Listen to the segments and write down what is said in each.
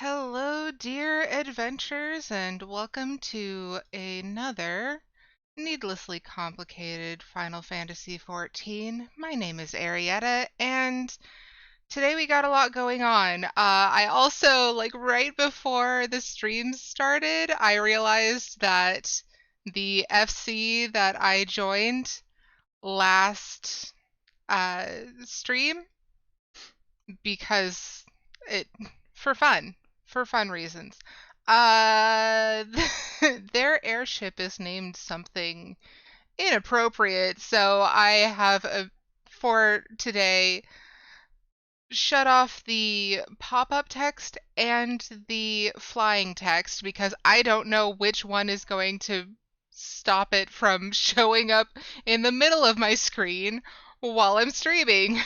Hello, dear adventurers, and welcome to another needlessly complicated Final Fantasy XIV. My name is Arietta, and today we got a lot going on. I also, right before the stream started, I realized that the FC that I joined last stream because it for fun, for fun reasons. Uh, their airship is named something inappropriate, so I have for today shut off the pop-up text and the flying text because I don't know which one is going to stop it from showing up in the middle of my screen while I'm streaming.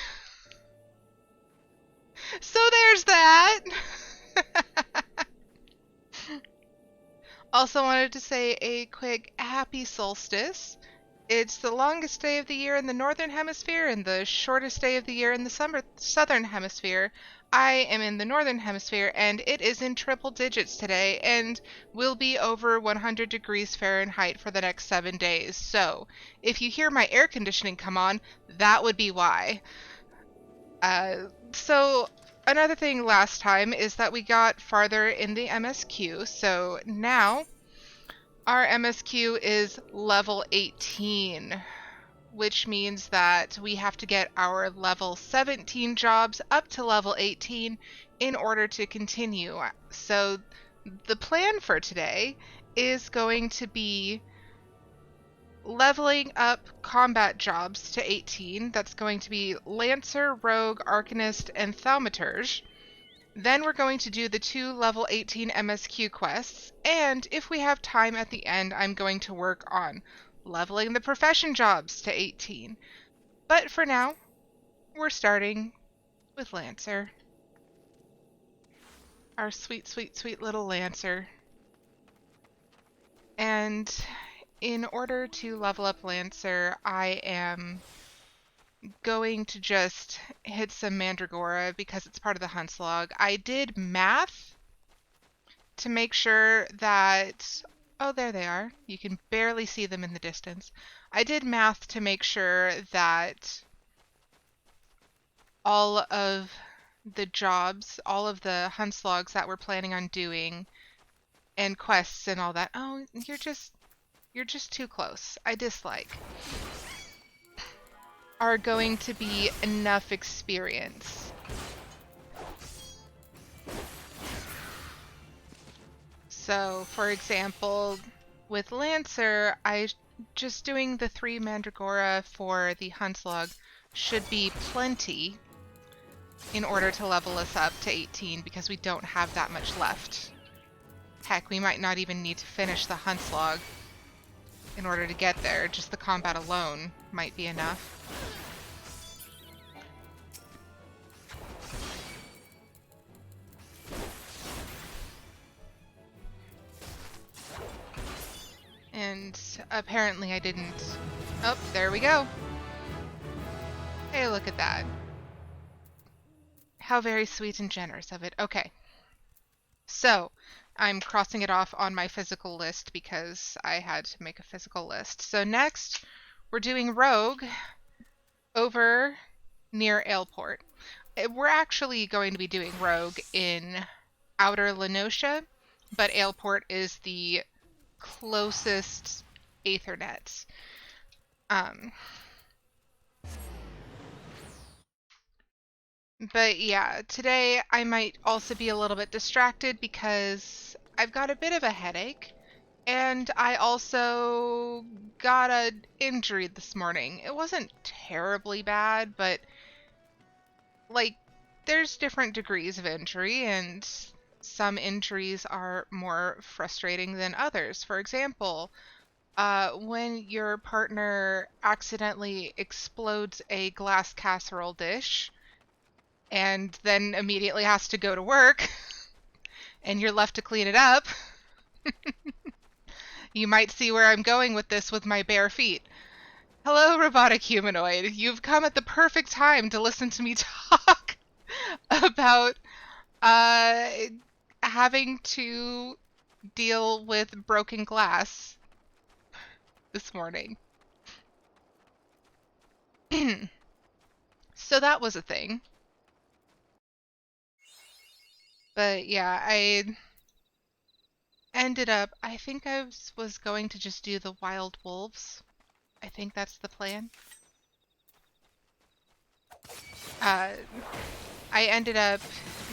So there's that. Also wanted to say a quick happy solstice. It's the longest day of the year in the northern hemisphere and the shortest day of the year in the southern hemisphere. I am in the northern hemisphere and it is in triple digits today and will be over 100 degrees Fahrenheit for the next 7 days. So if you hear my air conditioning come on, that would be why. So another thing last time is that we got farther in the MSQ. So now our MSQ is level 18, which means that we have to get our level 17 jobs up to level 18 in order to continue. So the plan for today is going to be leveling up combat jobs to 18. That's going to be Lancer, Rogue, Arcanist, and Thaumaturge. Then we're going to do the 2 level 18 MSQ quests, and if we have time at the end, I'm going to work on leveling the profession jobs to 18. But for now, we're starting with Lancer. Our sweet, sweet, sweet little Lancer. And in order to level up Lancer, I am going to just hit some Mandragora because it's part of the Hunt's log. I did math to make sure that... Oh, there they are. You can barely see them in the distance. I did math to make sure that all of the jobs, all of the Hunt's logs that we're planning on doing, and quests and all that... Oh, you're just too close. I dislike. Are going to be enough experience. So, for example, with Lancer, just doing the 3 Mandragora for the Hunt's log should be plenty in order to level us up to 18 because we don't have that much left. Heck, we might not even need to finish the Hunt's log in order to get there. Just the combat alone might be enough. And apparently I didn't... Oh, there we go. Hey, look at that. How very sweet and generous of it. Okay. So, I'm crossing it off on my physical list because I had to make a physical list. So next, we're doing Rogue over near Aleport. We're actually going to be doing Rogue in Outer Lenosha, but Aleport is the closest Aethernet. But yeah, today I might also be a little bit distracted because I've got a bit of a headache, and I also got an injury this morning. It wasn't terribly bad, but there's different degrees of injury, and some injuries are more frustrating than others. For example, when your partner accidentally explodes a glass casserole dish and then immediately has to go to work and you're left to clean it up. You might see where I'm going with this with my bare feet. Hello, robotic humanoid. You've come at the perfect time to listen to me talk about having to deal with broken glass this morning. So that was a thing. But yeah, I ended up, I think I was going to just do the wild wolves. I think that's the plan. I ended up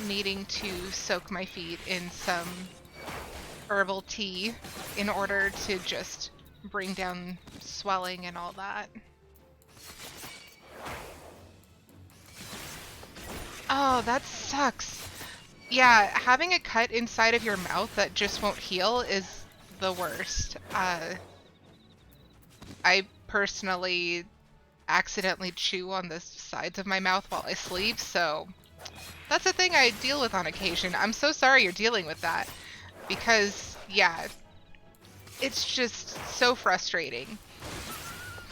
needing to soak my feet in some herbal tea in order to just bring down swelling and all that. Oh, that sucks. Yeah, having a cut inside of your mouth that just won't heal is the worst. I personally accidentally chew on the sides of my mouth while I sleep, so that's a thing I deal with on occasion. I'm so sorry you're dealing with that, because, yeah, it's just so frustrating.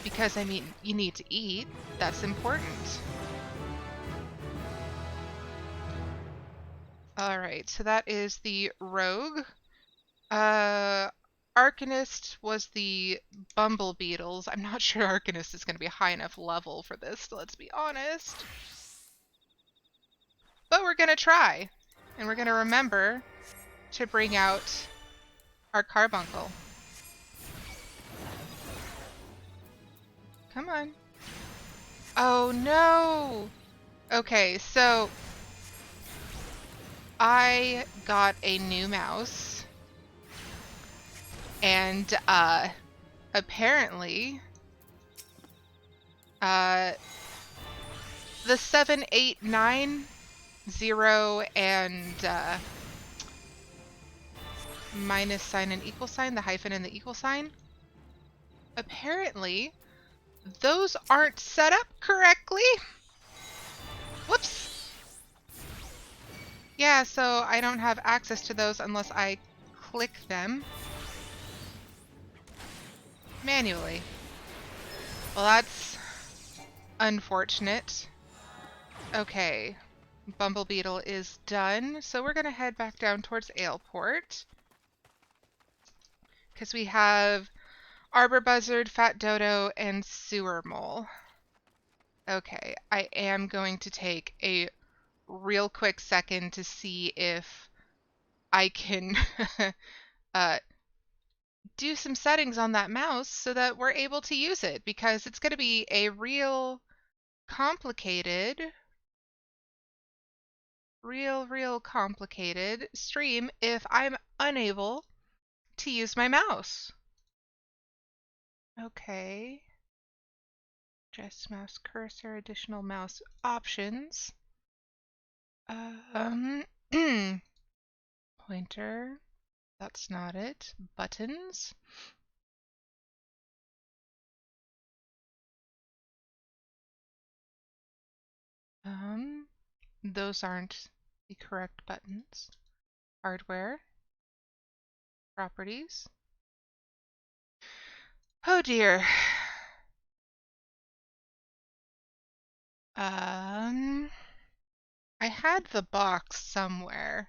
Because, I mean, you need to eat. That's important. Alright, so that is the rogue. Arcanist was the bumble beetles. I'm not sure Arcanist is going to be a high enough level for this, let's be honest. But we're going to try. And we're going to remember to bring out our carbuncle. Come on. Oh no! Okay, so I got a new mouse. And apparently the 7, 8, 9, 0 and minus sign and equal sign, the hyphen and the equal sign, apparently those aren't set up correctly. Whoops. Yeah, so I don't have access to those unless I click them manually. Well, that's unfortunate. Okay, Bumble Beetle is done, so we're gonna head back down towards Aleport. Because we have Arbor Buzzard, Fat Dodo, and Sewer Mole. Okay, I am going to take a real quick second to see if I can do some settings on that mouse so that we're able to use it, because it's going to be a real complicated stream if I'm unable to use my mouse. Okay. Just mouse cursor, additional mouse options. Pointer. That's not it. Buttons. Those aren't the correct buttons. Hardware. Properties. Oh dear. I had the box somewhere,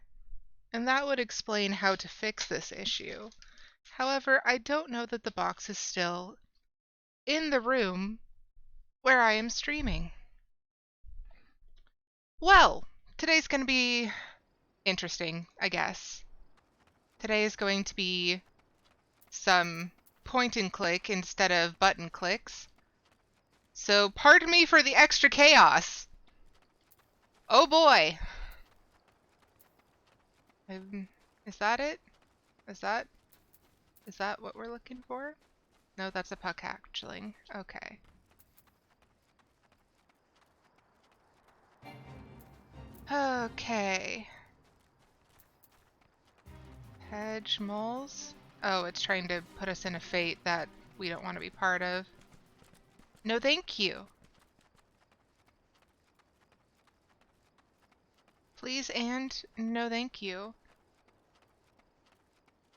and that would explain how to fix this issue. However, I don't know that the box is still in the room where I am streaming. Well, today's going to be interesting, I guess. Today is going to be some point and click instead of button clicks. So pardon me for the extra chaos. Oh boy. Is that it? Is that what we're looking for? No, that's a puck hatchling. Okay. Okay. Hedge moles. Oh, it's trying to put us in a fate that we don't want to be part of. No, thank you. Please and no thank you.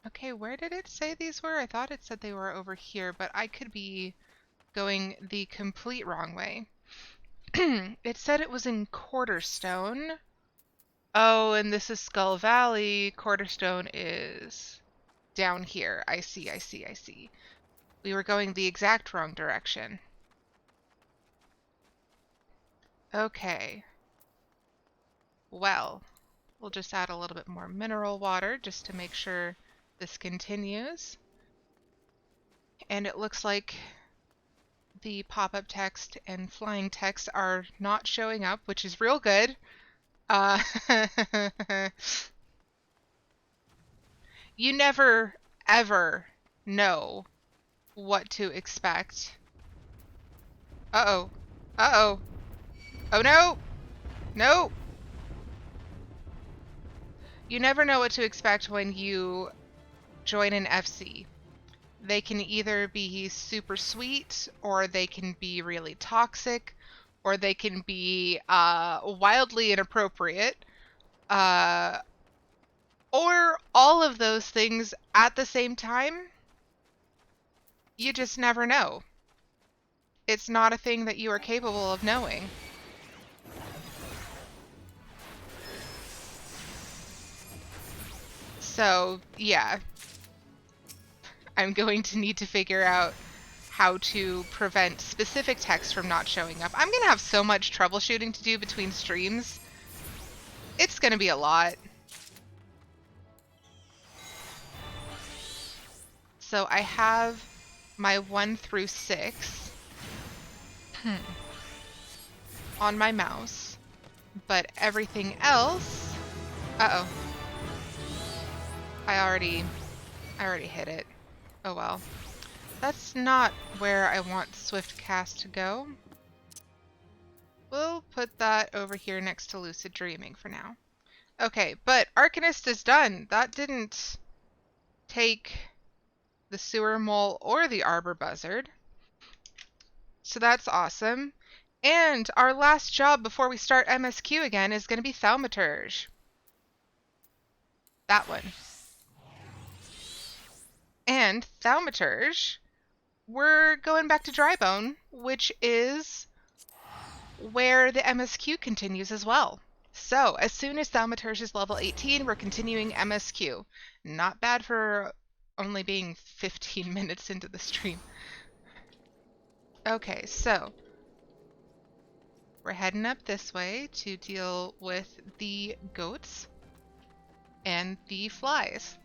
Okay, where did it say these were? I thought it said they were over here, but I could be going the complete wrong way. It said it was in Quarterstone. Oh, and this is Skull Valley. Quarterstone is down here. I see, I see, I see. We were going the exact wrong direction. Okay. Well, we'll just add a little bit more mineral water just to make sure this continues. And it looks like the pop-up text and flying text are not showing up, which is real good. You never, ever know what to expect. Uh-oh. Uh-oh. Oh no! No! You never know what to expect when you join an FC. They can either be super sweet, or they can be really toxic, or they can be wildly inappropriate, or all of those things at the same time. You just never know. It's not a thing that you are capable of knowing. So, yeah. I'm going to need to figure out how to prevent specific text from not showing up. I'm going to have so much troubleshooting to do between streams. It's going to be a lot. So I have my 1 through 6 on my mouse, but everything else... Uh-oh. I already hit it. Oh well. That's not where I want Swiftcast to go. We'll put that over here next to Lucid Dreaming for now. Okay, but Arcanist is done. That didn't take the Sewer Mole or the Arbor Buzzard. So that's awesome. And our last job before we start MSQ again is going to be Thaumaturge. That one. And Thaumaturge, we're going back to Drybone, which is where the MSQ continues as well. So, as soon as Thaumaturge is level 18, we're continuing MSQ. Not bad for only being 15 minutes into the stream. Okay, so we're heading up this way to deal with the goats and the flies.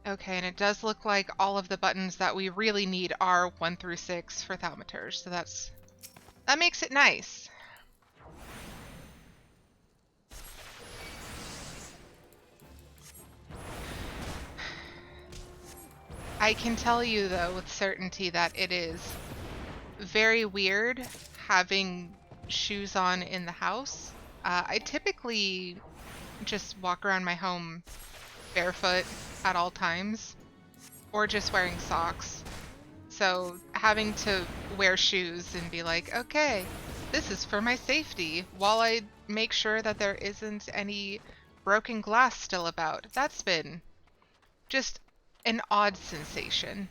Okay, and it does look like all of the buttons that we really need are 1 through 6 for Thaumaturge, so that makes it nice. I can tell you, though, with certainty that it is very weird having shoes on in the house. I typically just walk around my home barefoot at all times, or just wearing socks. So having to wear shoes and be like, okay, this is for my safety, while I make sure that there isn't any broken glass still about. That's been just an odd sensation.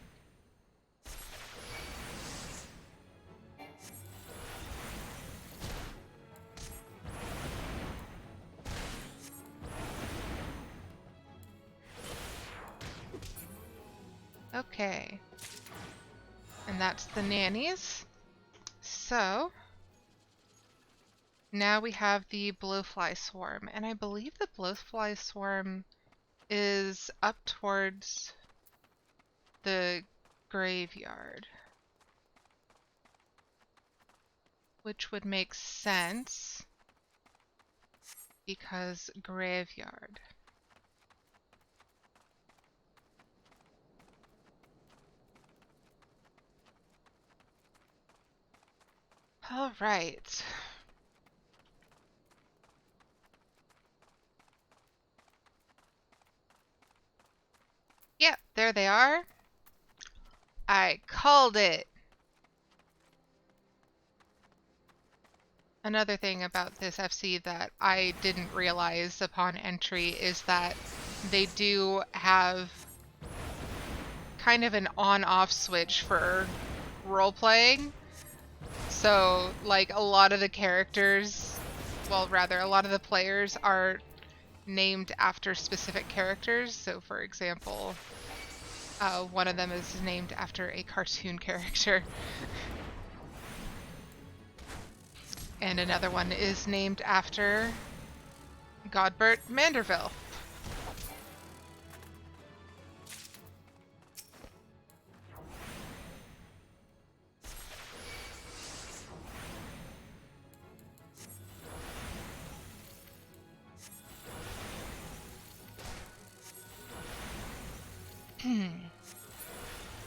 Okay. And that's the nannies. So now we have the blowfly swarm, and I believe the blowfly swarm is up towards the graveyard, which would make sense because graveyard. All right. Yeah, there they are. I called it. Another thing about this FC that I didn't realize upon entry is that they do have kind of an on-off switch for role-playing. So, like, a lot of the characters, well, rather, a lot of the players are named after specific characters. So, for example, one of them is named after a cartoon character. And another one is named after Godbert Manderville.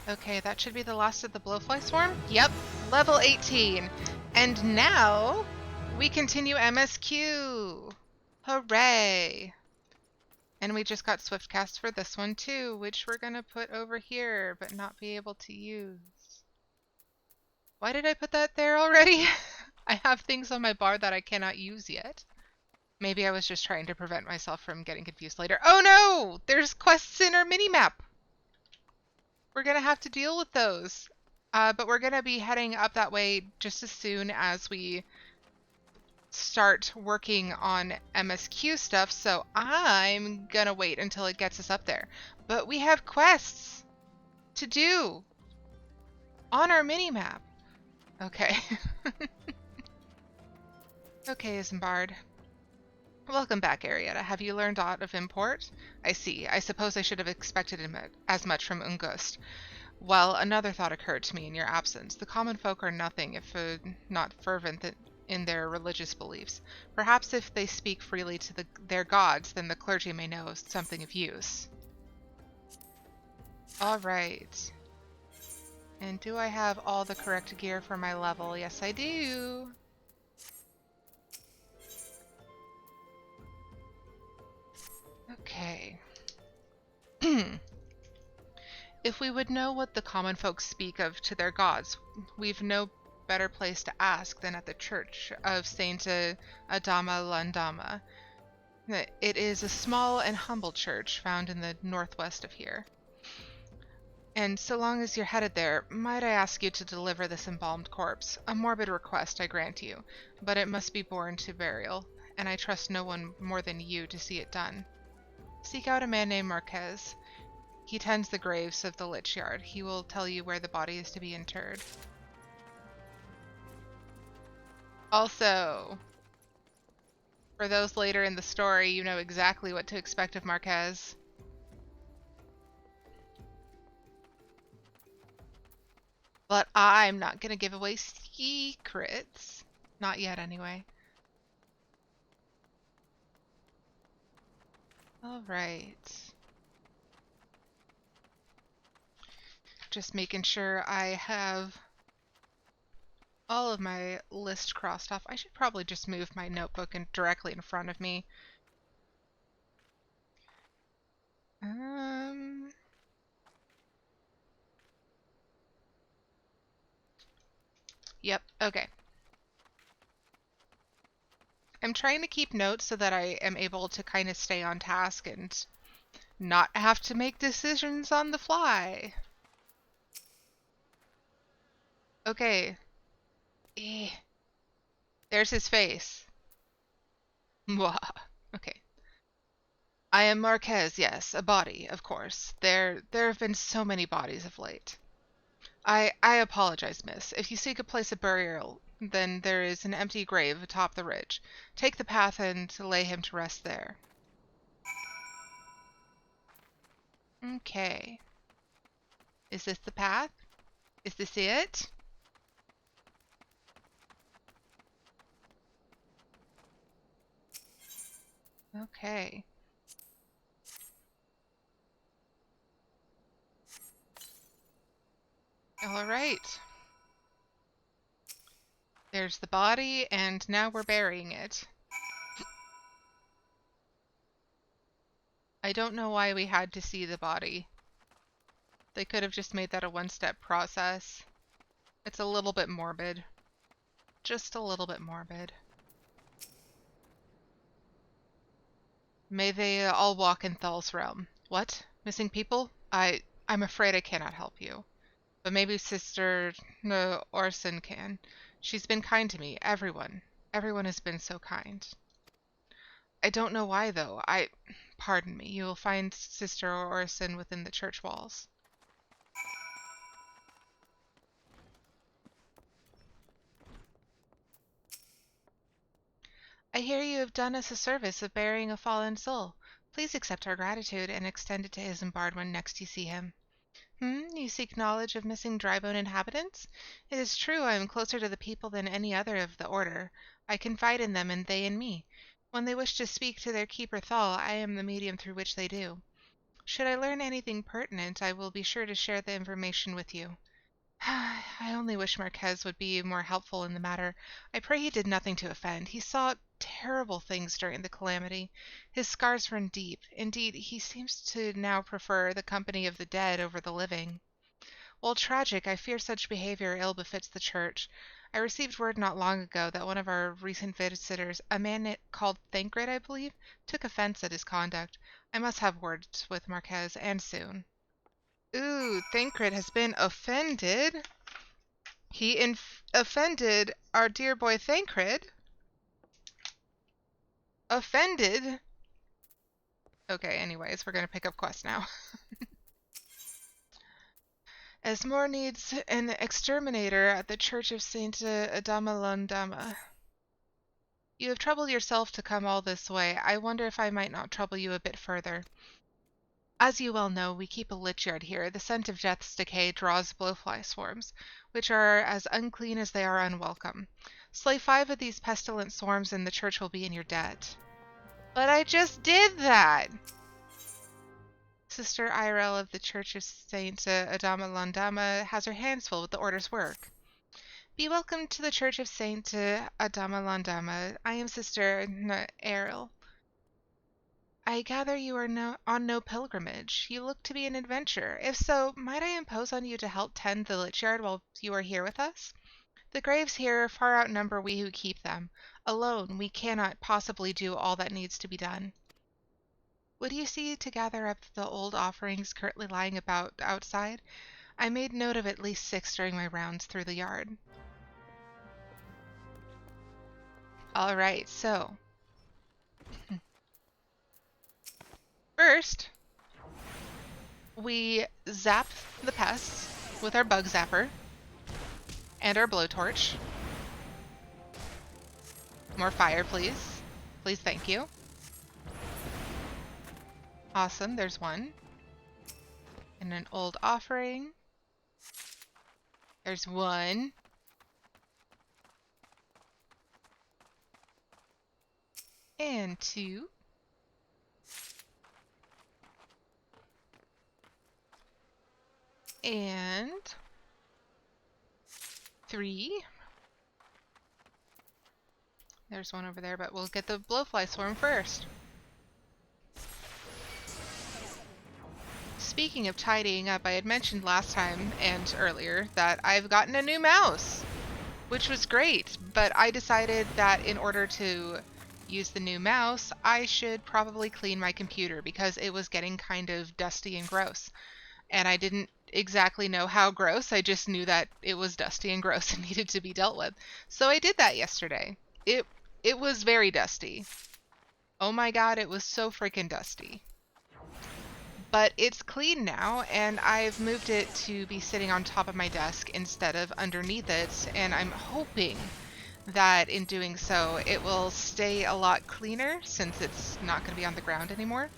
Okay, that should be the last of the Blowfly Swarm. Yep, level 18. And now we continue MSQ. Hooray! And we just got Swiftcast for this one too, which we're gonna put over here, but not be able to use. Why did I put that there already? I have things on my bar that I cannot use yet. Maybe I was just trying to prevent myself from getting confused later. Oh no! There's quests in our minimap! We're gonna have to deal with those. But we're gonna be heading up that way just as soon as we start working on MSQ stuff, so I'm gonna wait until it gets us up there. But we have quests to do on our minimap. Okay. Okay, Isambard. Welcome back, Arietta. Have you learned aught of import? I see. I suppose I should have expected as much from Ungust. Well, another thought occurred to me in your absence. The common folk are nothing if not fervent in their religious beliefs. Perhaps if they speak freely to their gods, then the clergy may know something of use. All right. And do I have all the correct gear for my level? Yes, I do. Okay. If we would know what the common folk speak of to their gods, we've no better place to ask than at the church of Saint Adama Landama. It is a small and humble church found in the northwest of here. And so long as you're headed there, might I ask you to deliver this embalmed corpse? A morbid request, I grant you, but it must be borne to burial, and I trust no one more than you to see it done. Seek out a man named Marquez. He tends the graves of the Lich Yard. He will tell you where the body is to be interred. Also, for those later in the story, you know exactly what to expect of Marquez. But I'm not going to give away secrets. Not yet, anyway. All right. Just making sure I have all of my list crossed off. I should probably just move my notebook directly in front of me. Yep, okay. I'm trying to keep notes so that I am able to kind of stay on task and not have to make decisions on the fly. Okay. There's his face. Mwah. Okay. I am Marquez, yes, a body, of course. There have been so many bodies of late. I apologize, miss. If you seek a place of burial, then there is an empty grave atop the ridge. Take the path and lay him to rest there. Okay. Is this the path? Is this it? Okay. All right. There's the body, and now we're burying it. I don't know why we had to see the body. They could have just made that a one-step process. It's a little bit morbid. Just a little bit morbid. May they all walk in Thal's realm. What? Missing people? I'm afraid I cannot help you. But maybe Sister Orson can. She's been kind to me. Everyone. Everyone has been so kind. I don't know why, though. Pardon me. You will find Sister Orison within the church walls. I hear you have done us a service of burying a fallen soul. Please accept our gratitude and extend it to Isambard when next you see him. You seek knowledge of missing Drybone inhabitants? It is true I am closer to the people than any other of the order. I confide in them and they in me. When they wish to speak to their keeper Thal, I am the medium through which they do. Should I learn anything pertinent, I will be sure to share the information with you. I only wish Marquez would be more helpful in the matter. I pray he did nothing to offend. He saw terrible things during the calamity. His scars run deep. Indeed, he seems to now prefer the company of the dead over the living. While tragic, I fear such behavior ill befits the church. I received word not long ago that one of our recent visitors, a man called Thancred, I believe, took offense at his conduct. I must have words with Marquez, and soon. Ooh, Thancred has been offended. He offended our dear boy Thancred. Offended? Okay, anyways, we're gonna pick up quest now. Esmore needs an exterminator at the Church of Saint Adamalondama. You have troubled yourself to come all this way. I wonder if I might not trouble you a bit further. As you well know, we keep a lich yard here. The scent of death's decay draws blowfly swarms, which are as unclean as they are unwelcome. Slay 5 of these pestilent swarms and the church will be in your debt. But I just did that! Sister Irel of the Church of Saint Adama Landama has her hands full with the order's work. Be welcome to the Church of Saint Adama Landama. I am Sister Irel. I gather you are on no pilgrimage. You look to be an adventurer. If so, might I impose on you to help tend the lich yard while you are here with us? The graves here far outnumber we who keep them. Alone, we cannot possibly do all that needs to be done. Would you see to gather up the old offerings currently lying about outside? I made note of at least 6 during my rounds through the yard. Alright, so... First, we zap the pests with our bug zapper and our blowtorch. More fire, please. Please, thank you. Awesome, there's one. And an old offering. There's one. And 2. And 3. There's one over there, but we'll get the blowfly swarm first. Speaking of tidying up, I had mentioned last time and earlier that I've gotten a new mouse, which was great, but I decided that in order to use the new mouse, I should probably clean my computer because it was getting kind of dusty and gross. And I didn't exactly know how gross, I just knew that it was dusty and gross and needed to be dealt with. So I did that yesterday. It was very dusty. Oh my god, it was so freaking dusty. But it's clean now, and I've moved it to be sitting on top of my desk instead of underneath it, and I'm hoping that in doing so, it will stay a lot cleaner since it's not going to be on the ground anymore.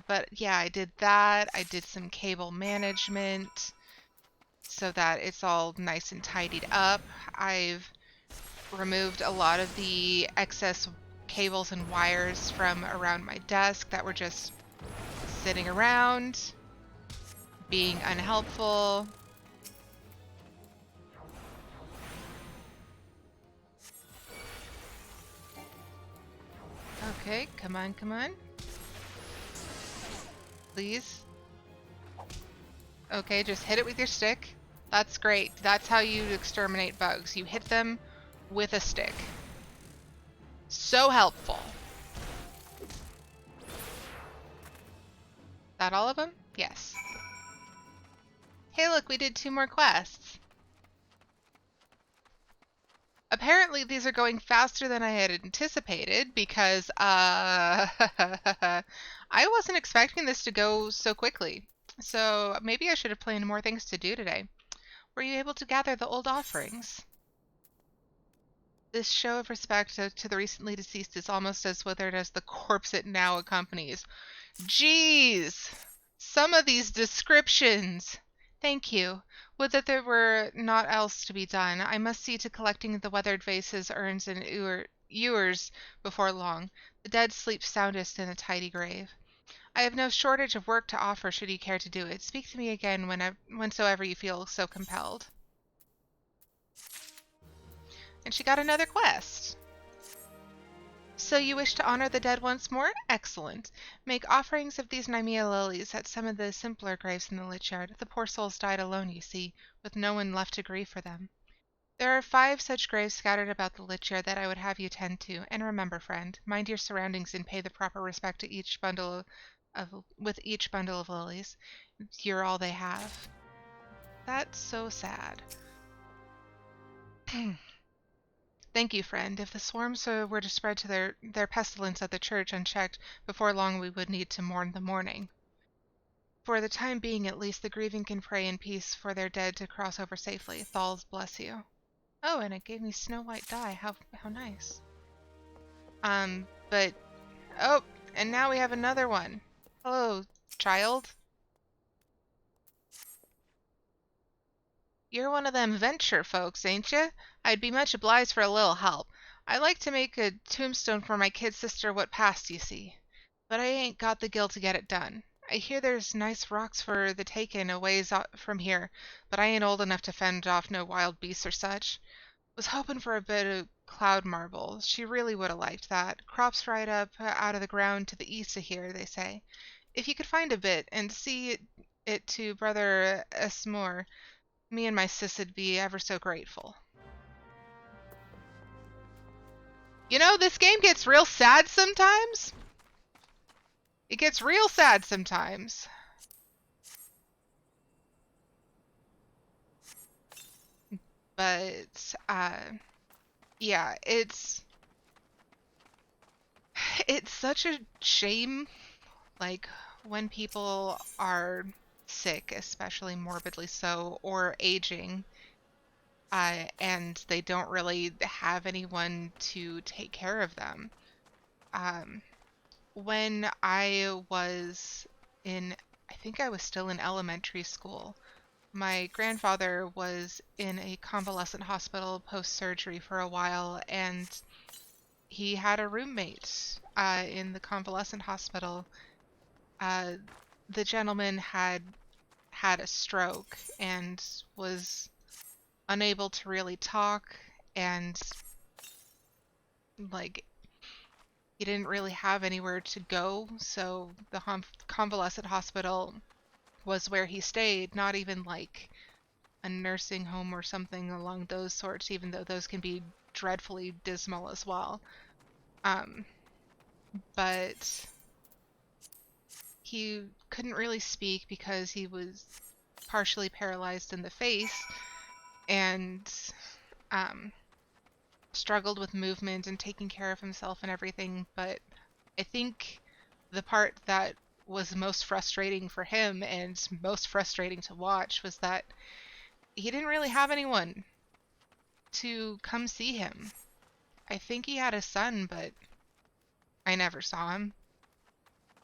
But yeah, I did that. I did some cable management so that it's all nice and tidied up. I've removed a lot of the excess cables and wires from around my desk that were just sitting around, being unhelpful. Okay, come on, come on. Please. Okay, just hit it with your stick. That's great. That's how you exterminate bugs. You hit them with a stick. So helpful. That all of them? Yes. Hey, look, we did 2 more quests. Apparently, these are going faster than I had anticipated because, I wasn't expecting this to go so quickly. So maybe I should have planned more things to do today. Were you able to gather the old offerings? This show of respect to the recently deceased is almost as withered as the corpse it now accompanies. Jeez! Some of these descriptions! Thank you. Would that there were naught else to be done. I must see to collecting the weathered vases, urns, and ewers before long. The dead sleep soundest in a tidy grave. I have no shortage of work to offer should you care to do it. Speak to me again whensoever you feel so compelled. And she got another quest. So you wish to honor the dead once more? Excellent. Make offerings of these Nymea lilies at some of the simpler graves in the lich yard. The poor souls died alone, you see, with no one left to grieve for them. There are 5 such graves scattered about the lich yard that I would have you tend to. And remember, friend, mind your surroundings and pay the proper respect to each bundle with each bundle of lilies. You're all they have. That's so sad. Thank you, friend. If the swarms were to spread to their pestilence at the church unchecked, before long we would need to mourn the mourning. For the time being, at least, the grieving can pray in peace for their dead to cross over safely. Thalls bless you. Oh, and it gave me snow white dye. How nice. But oh, and now we have another one. Hello, child. You're one of them venture folks, ain't you? I'd be much obliged for a little help. I like to make a tombstone for my kid sister what passed, you see. But I ain't got the gil to get it done. I hear there's nice rocks for the takin' a ways from here, but I ain't old enough to fend off no wild beasts or such. Was hoping for a bit of cloud marble. She really would have liked that. Crops right up out of the ground to the east of here, they say. If you could find a bit and see it to Brother Esmore, me and my sis'd be ever so grateful. You know, this game gets real sad sometimes. It gets real sad sometimes. But, yeah, it's such a shame, like, when people are sick, especially morbidly so, or aging, and they don't really have anyone to take care of them. When I was I think I was still in elementary school, my grandfather was in a convalescent hospital post-surgery for a while, and he had a roommate in the convalescent hospital. The gentleman had a stroke and was unable to really talk, and like he didn't really have anywhere to go, so the convalescent hospital was where he stayed, not even like a nursing home or something along those sorts, even though those can be dreadfully dismal as well. But he couldn't really speak because he was partially paralyzed in the face, and struggled with movement and taking care of himself and everything. But I think the part that was most frustrating for him and most frustrating to watch was that he didn't really have anyone to come see him. I think he had a son, but I never saw him.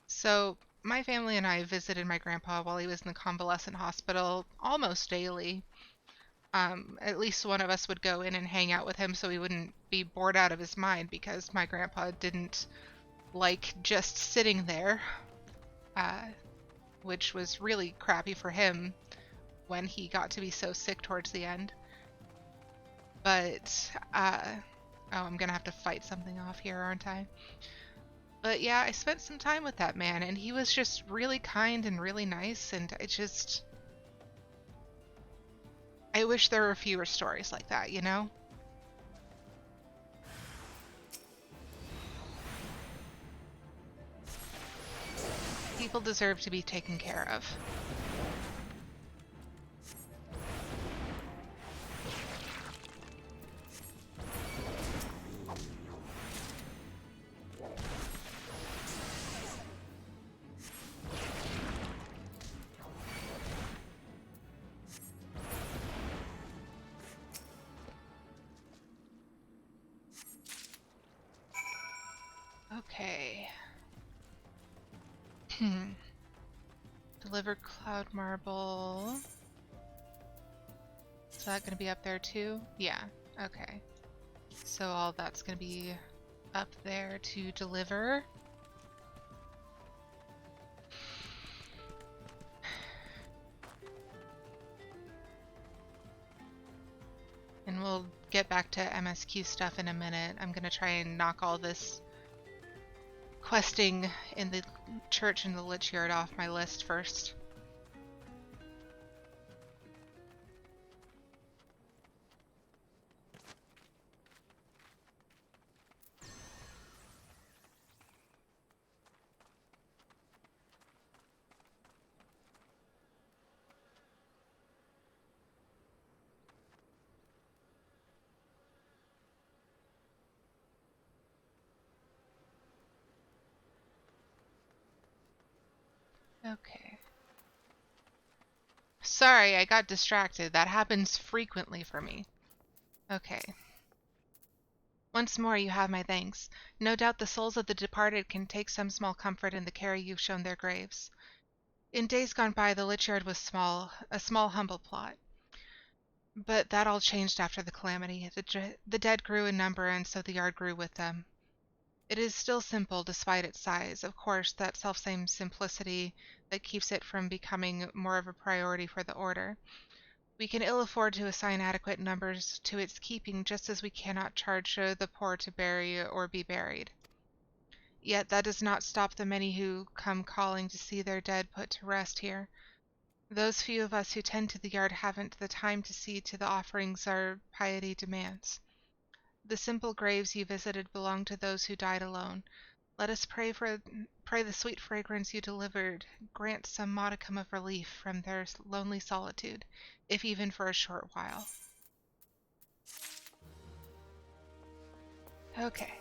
So my family and I visited my grandpa while he was in the convalescent hospital almost daily. At least one of us would go in and hang out with him so he wouldn't be bored out of his mind, because my grandpa didn't like just sitting there, which was really crappy for him when he got to be so sick towards the end. But, oh, I'm gonna have to fight something off here, aren't I? But yeah, I spent some time with that man, and he was just really kind and really nice, and I wish there were fewer stories like that, you know? People deserve to be taken care of. Okay. Deliver cloud marble. Is that gonna be up there too? Yeah, okay. So all that's gonna be up there to deliver. And we'll get back to MSQ stuff in a minute. I'm gonna try and knock all this questing in the church and the Lich Yard off my list first. Okay. Sorry, I got distracted. That happens frequently for me. Okay. Once more, you have my thanks. No doubt the souls of the departed can take some small comfort in the care you've shown their graves. In days gone by, the Lich Yard was a small, humble plot. But that all changed after the calamity. The dead grew in number, and so the yard grew with them. It is still simple, despite its size. Of course, that selfsame simplicity that keeps it from becoming more of a priority for the Order. We can ill afford to assign adequate numbers to its keeping, just as we cannot charge the poor to bury or be buried. Yet that does not stop the many who come calling to see their dead put to rest here. Those few of us who tend to the yard haven't the time to see to the offerings our piety demands. The simple graves you visited belong to those who died alone. Let us pray the sweet fragrance you delivered grant some modicum of relief from their lonely solitude, if even for a short while. Okay.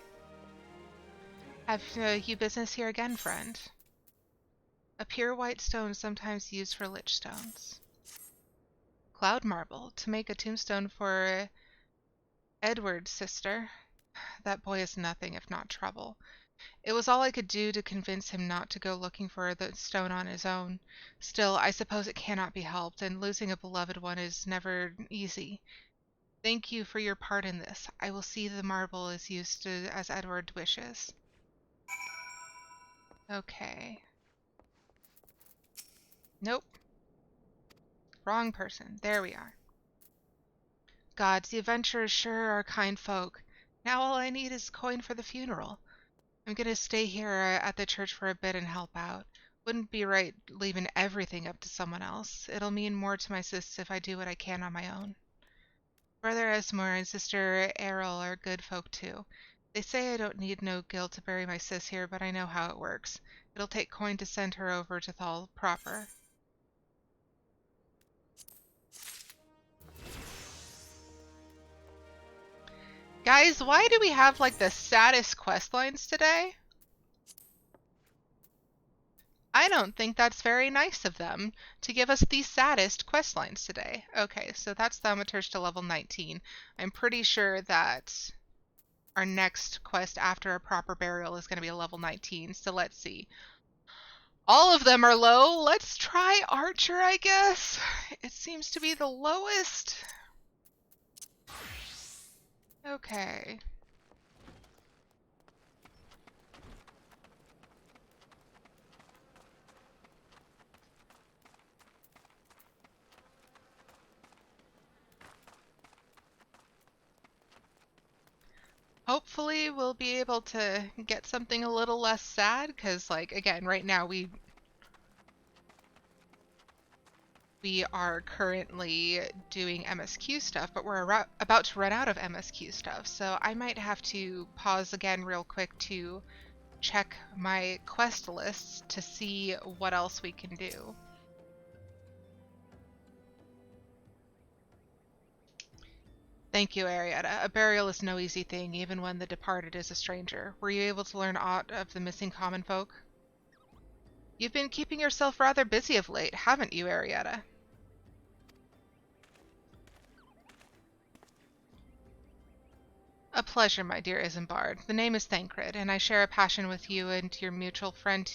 Have you business here again, friend? A pure white stone sometimes used for lich stones. Cloud marble, to make a tombstone for Edward's sister. That boy is nothing if not trouble. It was all I could do to convince him not to go looking for the stone on his own. Still, I suppose it cannot be helped, and losing a beloved one is never easy. Thank you for your part in this. I will see the marble is used as Edward wishes. Okay. Nope. Wrong person. There we are. Gods, the adventurers sure are kind folk. Now all I need is coin for the funeral. I'm gonna stay here at the church for a bit and help out. Wouldn't be right leaving everything up to someone else. It'll mean more to my sis if I do what I can on my own. Brother Esmore and Sister Errol are good folk too. They say I don't need no guild to bury my sis here, but I know how it works. It'll take coin to send her over to Thal proper. Guys, why do we have like the saddest quest lines today? I don't think that's very nice of them to give us the saddest quest lines today. Okay, so that's Thaumaturge to level 19. I'm pretty sure that our next quest after a proper burial is going to be a level 19, so let's see. All of them are low. Let's try Archer, I guess. It seems to be the lowest. Okay. Hopefully we'll be able to get something a little less sad, because, like, again, right now we are currently doing MSQ stuff, but we're about to run out of MSQ stuff, so I might have to pause again real quick to check my quest lists to see what else we can do. Thank you, Arietta. A burial is no easy thing, even when the departed is a stranger. Were you able to learn aught of the missing common folk? You've been keeping yourself rather busy of late, haven't you, Arietta? A pleasure, my dear Isambard. The name is Thancred, and I share a passion with you and your mutual friend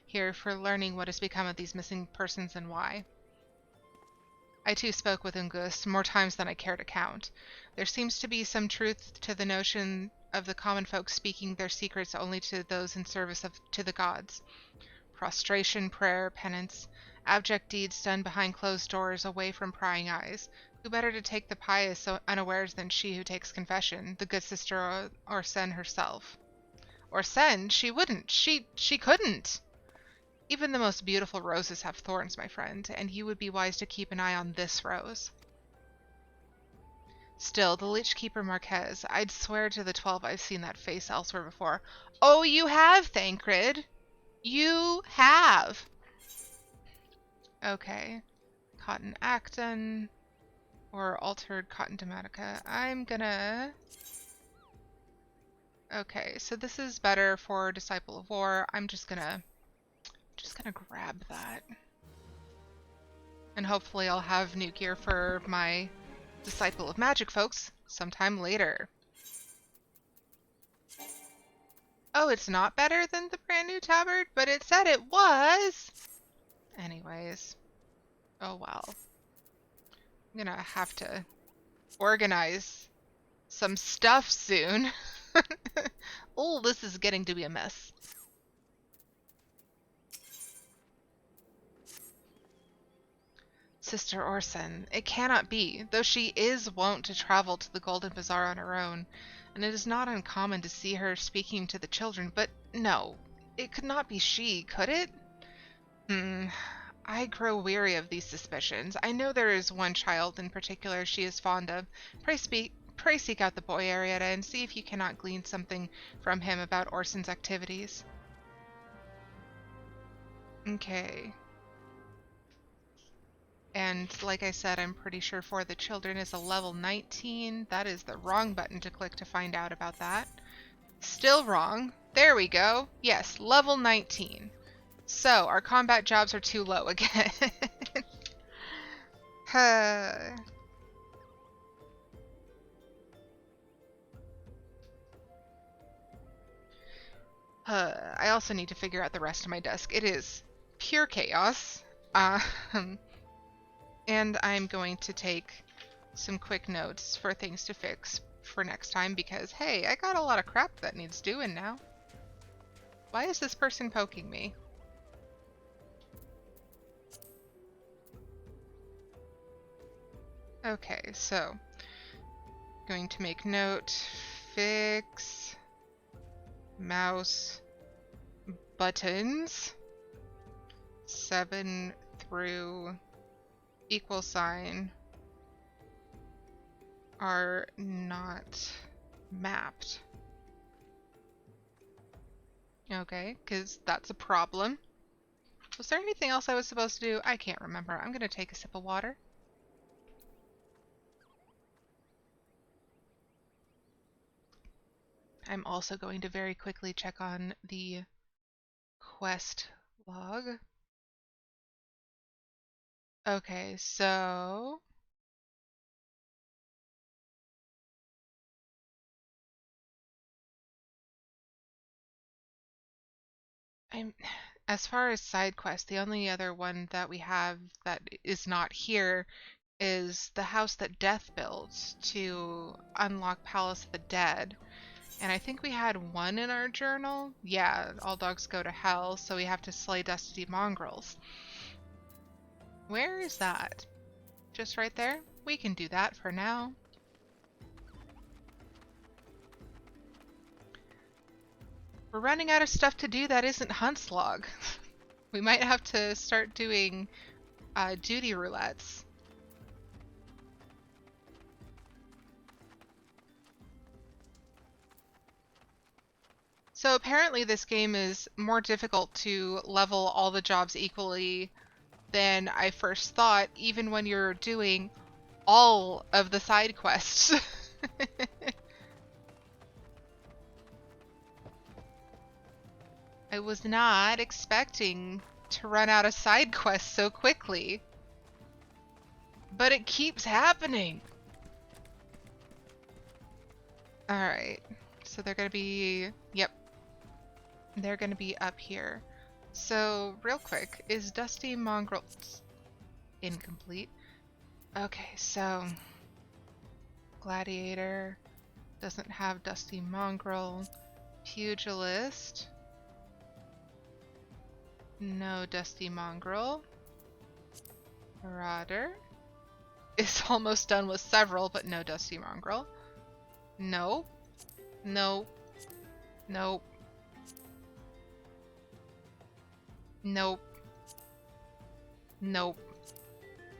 here for learning what has become of these missing persons and why. I too spoke with Ungus more times than I care to count. There seems to be some truth to the notion of the common folk speaking their secrets only to those in service to the gods. Prostration, prayer, penance, abject deeds done behind closed doors, away from prying eyes. Who better to take the pious so unawares than she who takes confession, the good sister Orsen herself? Orsen? She wouldn't. She couldn't. Even the most beautiful roses have thorns, my friend, and you would be wise to keep an eye on this rose. Still, the Lich-Keeper Marquez, I'd swear to the 12 I've seen that face elsewhere before. Oh, you have, Thancred! You have! Okay. Cotton Acton, or Altered Cotton Dematica. I'm gonna... Okay, so this is better for Disciple of War. I'm just gonna grab that. And hopefully I'll have new gear for my Disciple of Magic folks sometime later. Oh, it's not better than the brand new tabard, but it said it was! Anyways. Oh well. I'm gonna have to organize some stuff soon. Oh, this is getting to be a mess. Sister Orsen, it cannot be, though she is wont to travel to the Golden Bazaar on her own, and it is not uncommon to see her speaking to the children, but no, it could not be she, could it? I grow weary of these suspicions. I know there is one child in particular she is fond of. Pray seek out the boy, Arietta, and see if you cannot glean something from him about Orsen's activities. Okay. And like I said, I'm pretty sure For the Children is a level 19. That is the wrong button to click to find out about that. Still wrong. There we go. Yes, level 19. So, our combat jobs are too low again. I also need to figure out the rest of my desk. It is pure chaos. And I'm going to take some quick notes for things to fix for next time because, hey, I got a lot of crap that needs doing now. Why is this person poking me? Okay, so going to make note, fix mouse buttons 7 through =, are not mapped. Okay, because that's a problem. Was there anything else I was supposed to do? I can't remember. I'm going to take a sip of water. I'm also going to very quickly check on the quest log. Okay, so as far as side quests, the only other one that we have that is not here is the house that Death builds to unlock Palace of the Dead. And I think we had one in our journal. Yeah, all dogs go to hell, so we have to slay dusty mongrels. Where is that? Just right there? We can do that for now. We're running out of stuff to do that isn't Hunt's log. We might have to start doing duty roulettes. So apparently this game is more difficult to level all the jobs equally than I first thought, even when you're doing all of the side quests. I was not expecting to run out of side quests so quickly. But it keeps happening. Alright. So they're gonna be... Yep. They're gonna be up here. So, real quick, is Dusty Mongrel... incomplete. Okay, so... Gladiator doesn't have Dusty Mongrel. Pugilist. No Dusty Mongrel. Marauder is almost done with several, but no Dusty Mongrel. Nope. Nope. Nope. Nope. Nope.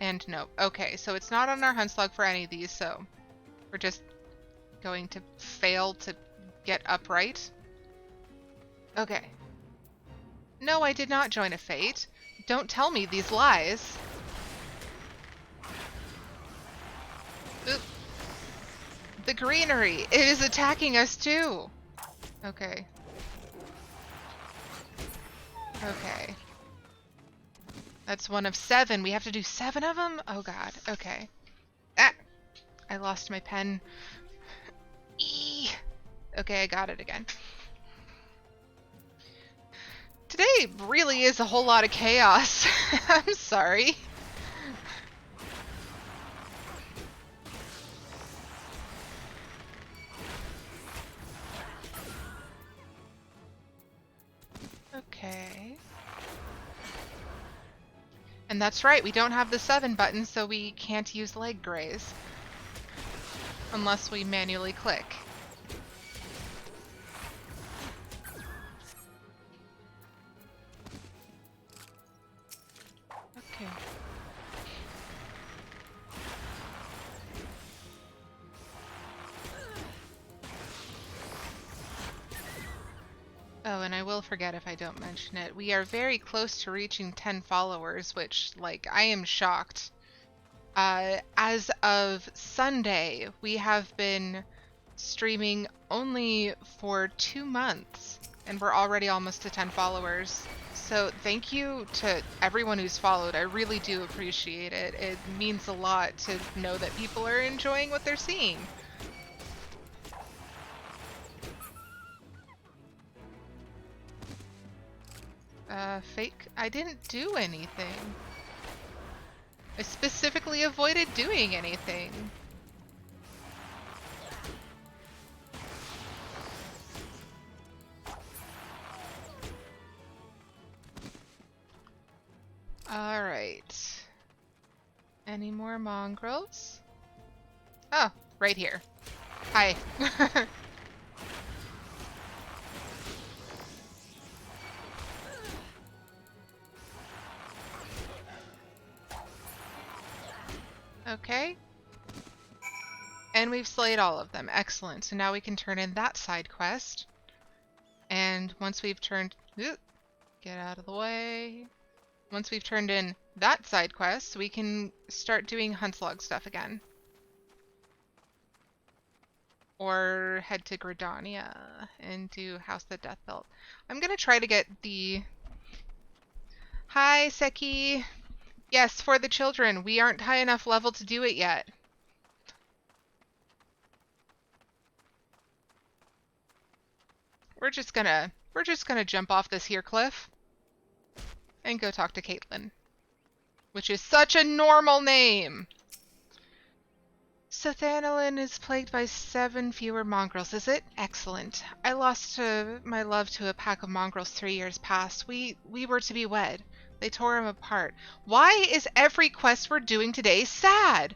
And nope. Okay, so it's not on our hunt slug for any of these, so we're just going to fail to get upright. Okay. No, I did not join a fate. Don't tell me these lies. Oop. The greenery! It is attacking us too! Okay. Okay. That's one of 7. We have to do 7 of them? Oh god. Okay. Ah! I lost my pen. Eee! Okay, I got it again. Today really is a whole lot of chaos. I'm sorry. Okay. And that's right, we don't have the 7 button, so we can't use leg graze. Unless we manually click. Okay. Oh, and I will forget if I don't mention it. We are very close to reaching 10 followers, which, like, I am shocked. As of Sunday, we have been streaming only for 2 months, and we're already almost to 10 followers. So thank you to everyone who's followed. I really do appreciate it. It means a lot to know that people are enjoying what they're seeing. Fake? I didn't do anything. I specifically avoided doing anything. Alright. Any more mongrels? Oh, right here. Hi. Okay. And we've slayed all of them. Excellent. So now we can turn in that side quest. And once we've turned... Ooh, get out of the way. Once we've turned in that side quest, we can start doing Huntslog stuff again. Or head to Gridania and do House the Death Belt. I'm gonna try to get the... Hi, Seki! Yes, for the children. We aren't high enough level to do it yet. We're just gonna jump off this here cliff and go talk to Caitlin, which is such a normal name. So Thanalin is plagued by 7 fewer mongrels, is it? Excellent. I lost my love to a pack of mongrels 3 years past. We were to be wed. They tore him apart. Why is every quest we're doing today sad?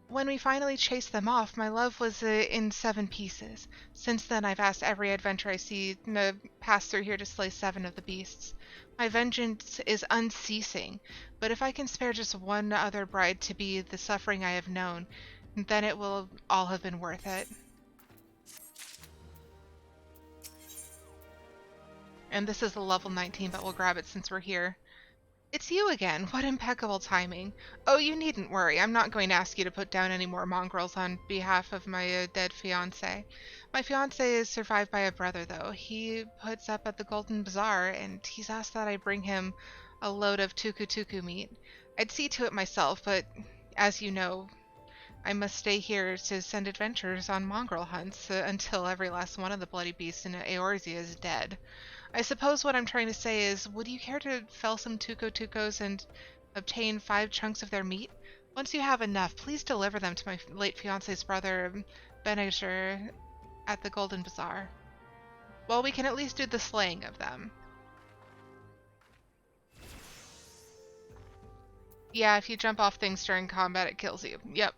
When we finally chased them off, my love was in 7 pieces. Since then, I've asked every adventurer I see to pass through here to slay 7 of the beasts. My vengeance is unceasing, but if I can spare just one other bride to be the suffering I have known, then it will all have been worth it. And this is a level 19, but we'll grab it since we're here. It's you again. What impeccable timing. Oh, you needn't worry. I'm not going to ask you to put down any more mongrels on behalf of my dead fiancé. My fiancé is survived by a brother, though. He puts up at the Golden Bazaar, and he's asked that I bring him a load of tuku-tuku meat. I'd see to it myself, but as you know, I must stay here to send adventurers on mongrel hunts until every last one of the bloody beasts in Eorzea is dead. I suppose what I'm trying to say is, would you care to fell some tuco-tucos and obtain 5 chunks of their meat? Once you have enough, please deliver them to my late fiancé's brother, Beneger, at the Golden Bazaar. Well, we can at least do the slaying of them. Yeah, if you jump off things during combat, it kills you. Yep.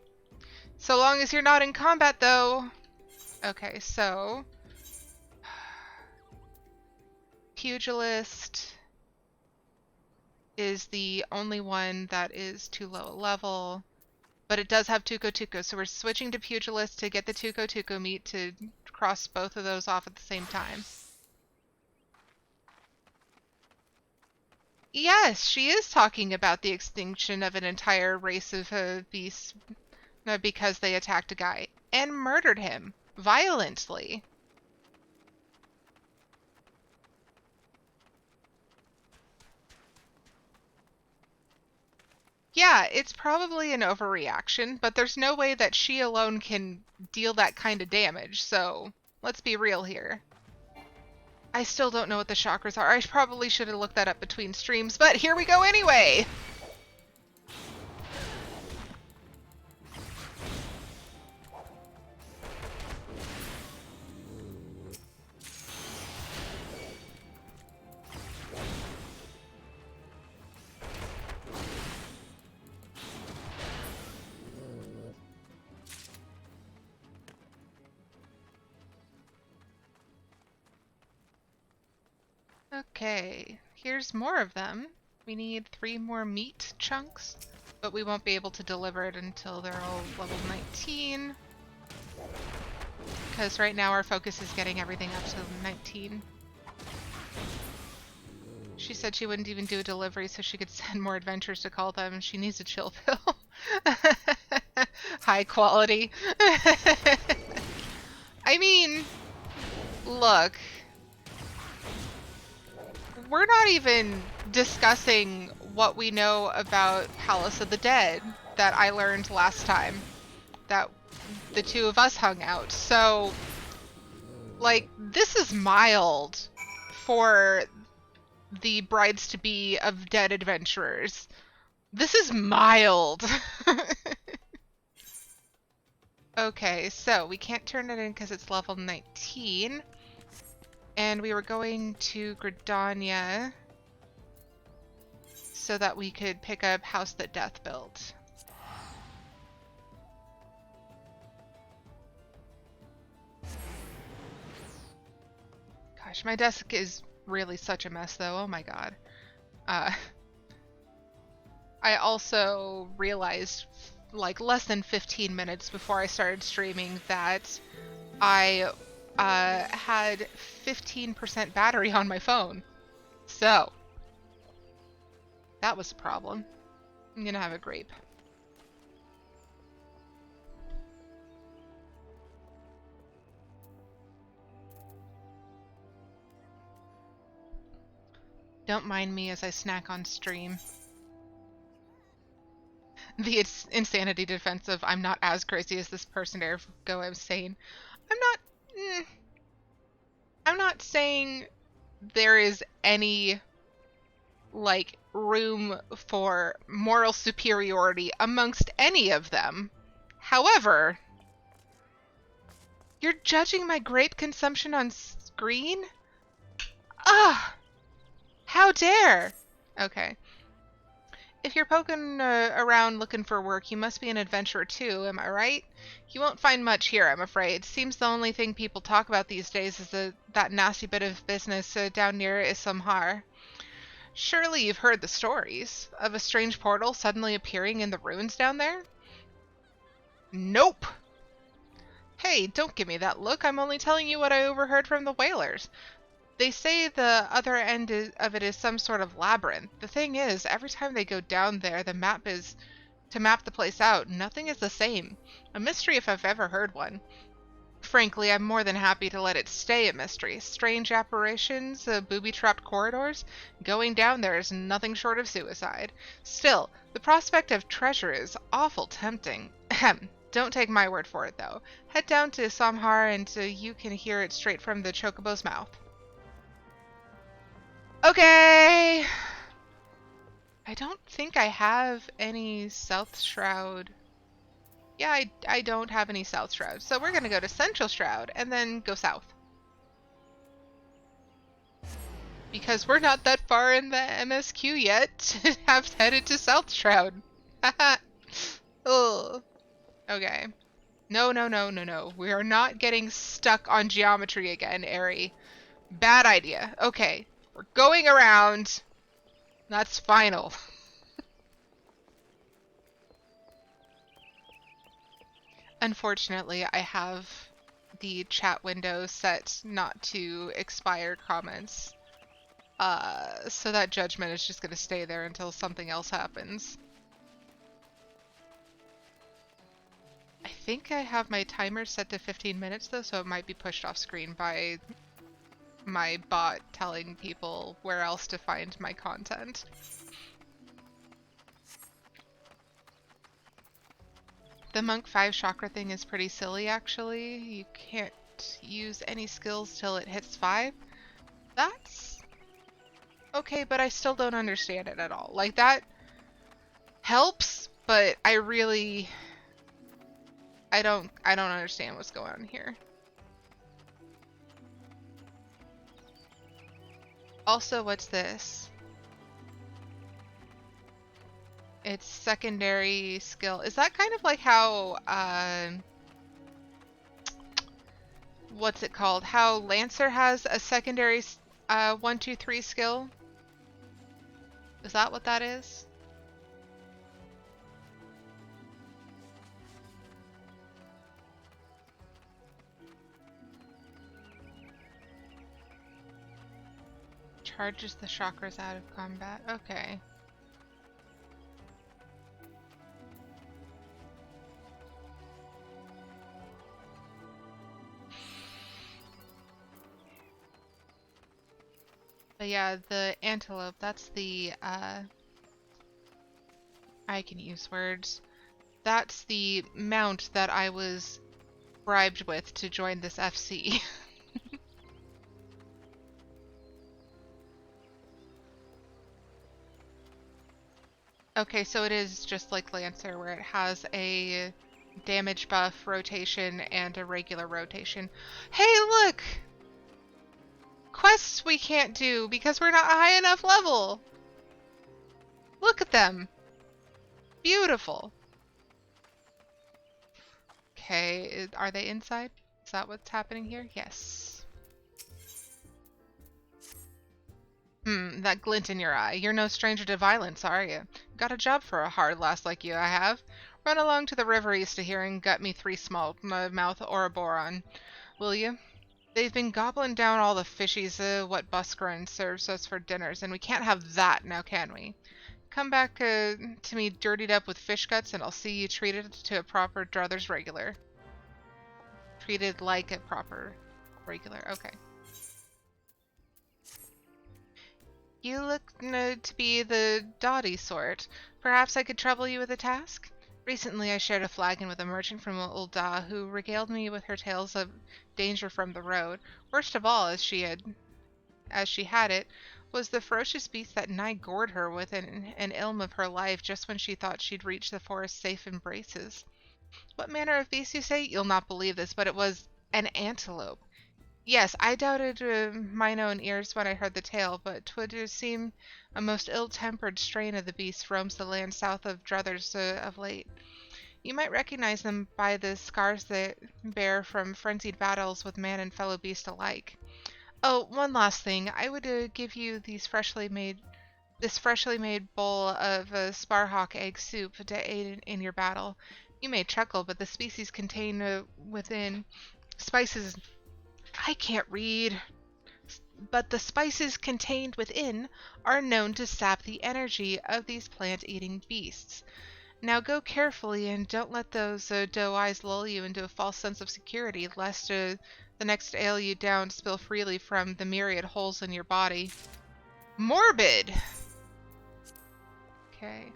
So long as you're not in combat, though. Okay, so... Pugilist is the only one that is too low a level. But it does have tuco-tuco, so we're switching to Pugilist to get the tuco-tuco meat to cross both of those off at the same time. Yes, she is talking about the extinction of an entire race of beasts because they attacked a guy and murdered him violently. Yeah, it's probably an overreaction, but there's no way that she alone can deal that kind of damage, so let's be real here. I still don't know what the chakras are. I probably should have looked that up between streams, but here we go anyway! Okay, here's more of them. We need 3 more meat chunks, but we won't be able to deliver it until they're all level 19. Because right now our focus is getting everything up to 19. She said she wouldn't even do a delivery so she could send more adventurers to call them. She needs a chill pill. High quality. I mean, look. We're not even discussing what we know about Palace of the Dead that I learned last time that the two of us hung out. So, like, this is mild for the brides-to-be of dead adventurers. This is mild. Okay, so we can't turn it in because it's level 19. And we were going to Gridania so that we could pick up House That Death Built. Gosh, my desk is really such a mess though, oh my god. I also realized like less than 15 minutes before I started streaming that I had 15% battery on my phone. So, that was a problem. I'm gonna have a grape. Don't mind me as I snack on stream. The insanity defense of I'm not as crazy as this person ergo I'm sane. I'm not saying there is any like room for moral superiority amongst any of them. However, you're judging my grape consumption on screen? Ah! How dare! Okay. If you're poking around looking for work, you must be an adventurer too, am I right? You won't find much here, I'm afraid. Seems the only thing people talk about these days is that nasty bit of business down near Islamhar. Surely you've heard the stories of a strange portal suddenly appearing in the ruins down there? Nope! Hey, don't give me that look. I'm only telling you what I overheard from the whalers. They say the other end of it is some sort of labyrinth. The thing is, every time they go down there, the map is to map the place out. Nothing is the same. A mystery if I've ever heard one. Frankly, I'm more than happy to let it stay a mystery. Strange apparitions, booby-trapped corridors. Going down there is nothing short of suicide. Still, the prospect of treasure is awful tempting. Don't take my word for it, though. Head down to Samhar and you can hear it straight from the Chocobo's mouth. Okay! I don't think I have any South Shroud. Yeah, I don't have any South Shroud. So we're gonna go to Central Shroud and then go south. Because we're not that far in the MSQ yet to have headed to South Shroud. Haha. Ugh. Okay. No, no, no, no, no. We are not getting stuck on geometry again, Aerie. Bad idea. Okay. We're going around. That's final. Unfortunately, I have the chat window set not to expire comments. So that judgment is just going to stay there until something else happens. I think I have my timer set to 15 minutes though, so it might be pushed off screen by my bot telling people where else to find my content. The Monk 5 chakra thing is pretty silly actually. You can't use any skills till it hits 5. That's okay, but I still don't understand it at all. Like, that helps, but I don't understand what's going on here. Also, what's this? It's secondary skill. Is that kind of like how what's it called? How Lancer has a secondary 1, 2, 3 skill? Is that what that is? Charges the chakras out of combat. Okay. But yeah, the antelope, that's the, I can use words. That's the mount that I was bribed with to join this FC. Okay, so it is just like Lancer, where it has a damage buff rotation and a regular rotation. Hey, look! Quests we can't do because we're not high enough level! Look at them! Beautiful! Okay, are they inside? Is that what's happening here? Yes. That glint in your eye. You're no stranger to violence, are you? Got a job for a hard lass like you, I have. Run along to the river east of here and gut me 3 smallmouth Ouroboros, will you? They've been gobbling down all the fishies what Buscarron serves us for dinners, and we can't have that now, can we? Come back to me dirtied up with fish guts, and I'll see you treated to a proper Druthers regular. Treated like a proper regular, okay. You look to be the dotty sort. Perhaps I could trouble you with a task? Recently I shared a flagon with a merchant from Ul'dah who regaled me with her tales of danger from the road. Worst of all, as she had it, was the ferocious beast that nigh gored her with an ilm of her life just when she thought she'd reach the forest's safe embraces. What manner of beast, you say? You'll not believe this, but it was an antelope. Yes, I doubted mine own ears when I heard the tale, but 'twould seem a most ill-tempered strain of the beast roams the land south of Druthers of late. You might recognize them by the scars they bear from frenzied battles with man and fellow beast alike. Oh, one last thing. I would give you this freshly made bowl of sparhawk egg soup to aid in your battle. You may chuckle, but the species contain within spices. I can't read. But the spices contained within are known to sap the energy of these plant-eating beasts. Now go carefully and don't let those doe eyes lull you into a false sense of security, lest the next ale you down spill freely from the myriad holes in your body. Morbid! Okay.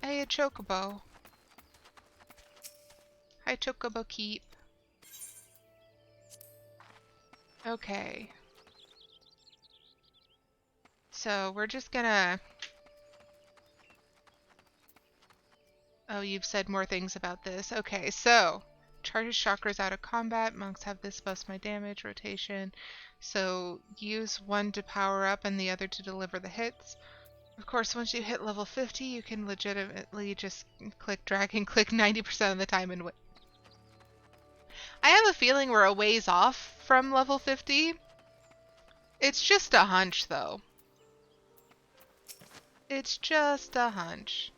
Hey, a chocobo. Hi, chocobo keep. Okay. So we're just gonna... Oh, you've said more things about this. Okay, so... Charges chakras out of combat. Monks have this plus my damage rotation. So use one to power up and the other to deliver the hits. Of course, once you hit level 50, you can legitimately just click, drag, and click 90% of the time and win. I have a feeling we're a ways off from level 50. It's just a hunch, though. It's just a hunch.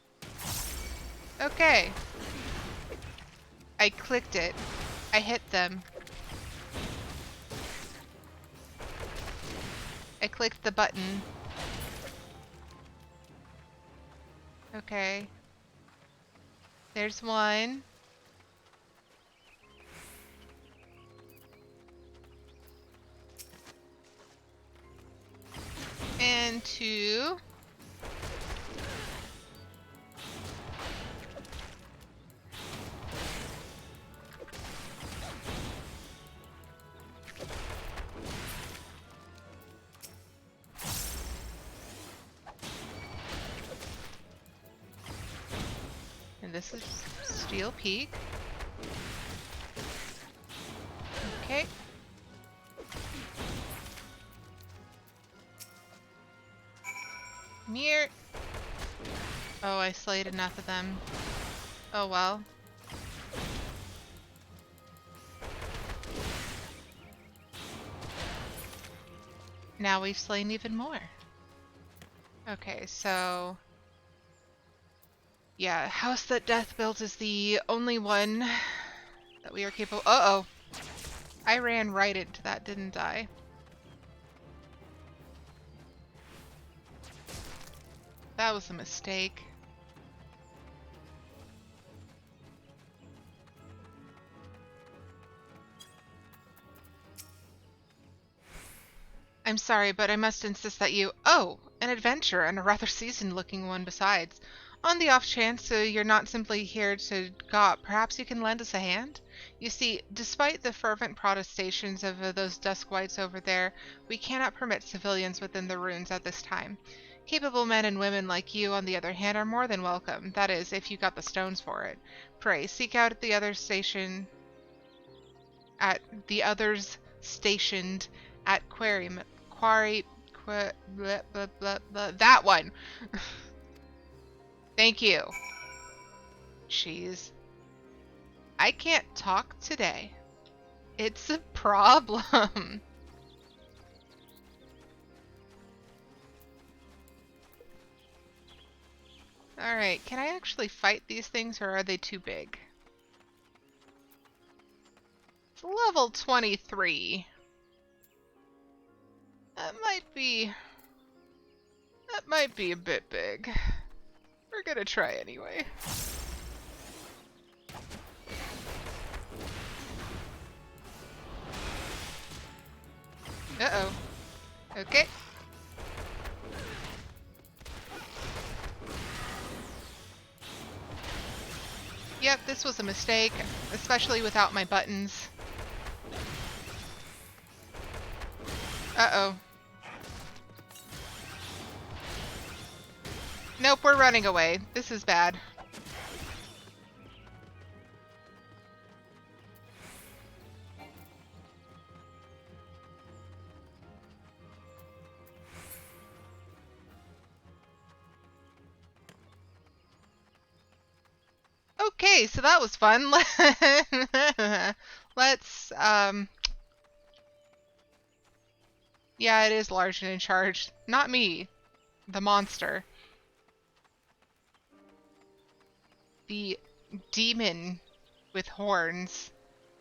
Okay. I clicked it. I hit them. I clicked the button. Okay. There's one. And two. And this is Steel Peak. Okay. Mirror. Oh, I slayed enough of them. Oh well. Now we've slain even more. Okay, so... Yeah, House That Death Built is the only one that we are capable... Uh-oh. I ran right into that, didn't I? That was a mistake. I'm sorry, but I must insist that you... Oh, an adventure, and a rather seasoned-looking one besides. On the off chance you're not simply here to gawp, perhaps you can lend us a hand? You see, despite the fervent protestations of those dusk whites over there, we cannot permit civilians within the ruins at this time. Capable men and women like you, on the other hand, are more than welcome. That is, if you got the stones for it. Pray, seek out the other station... At the others stationed at Quarry... blah, blah, blah, blah. That one! Thank you. Jeez. I can't talk today. It's a problem. Alright, can I actually fight these things or are they too big? It's level 23. That might be a bit big. We're gonna try anyway. Uh-oh. Okay. Yep, this was a mistake, especially without my buttons. Uh-oh. Nope, we're running away. This is bad. Okay, so that was fun. Let's, yeah, it is large and in charge. Not me. The monster. The demon with horns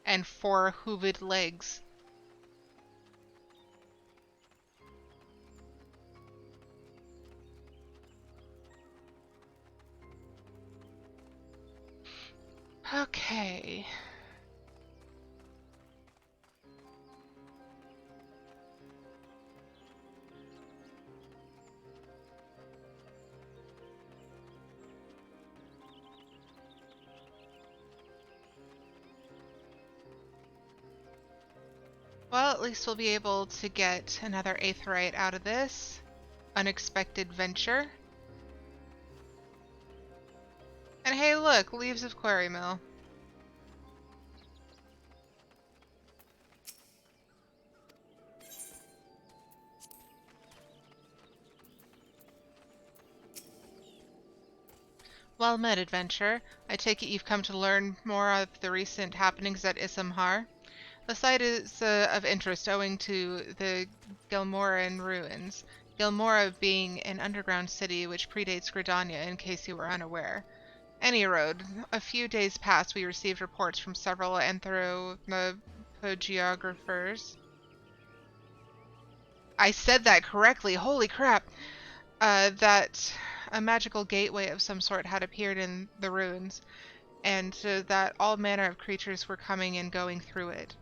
and 4 hooved legs. Okay. Well, at least we'll be able to get another aetheryte out of this unexpected venture. And hey, look, leaves of Quarry Mill. Well met, adventurer. I take it you've come to learn more of the recent happenings at Issamhar. The site is of interest owing to the Gilmoran ruins. Gilmora being an underground city which predates Gridania, in case you were unaware. Any road, a few days past we received reports from several anthropogiographers. I said that correctly, holy crap! That a magical gateway of some sort had appeared in the ruins, and that all manner of creatures were coming and going through it.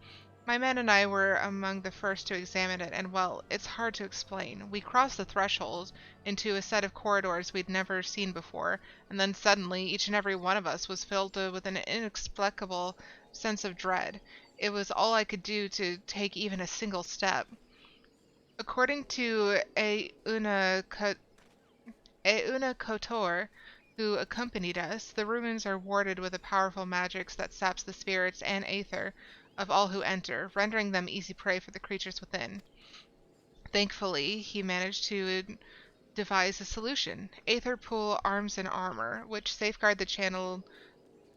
My men and I were among the first to examine it, and well, it's hard to explain. We crossed the threshold into a set of corridors we'd never seen before, and then suddenly each and every one of us was filled with an inexplicable sense of dread. It was all I could do to take even a single step. According to Euna Kotor, who accompanied us, the ruins are warded with a powerful magic that saps the spirits and aether of all who enter, rendering them easy prey for the creatures within. Thankfully, he managed to devise a solution. Aether pool arms and armor, which safeguard the channel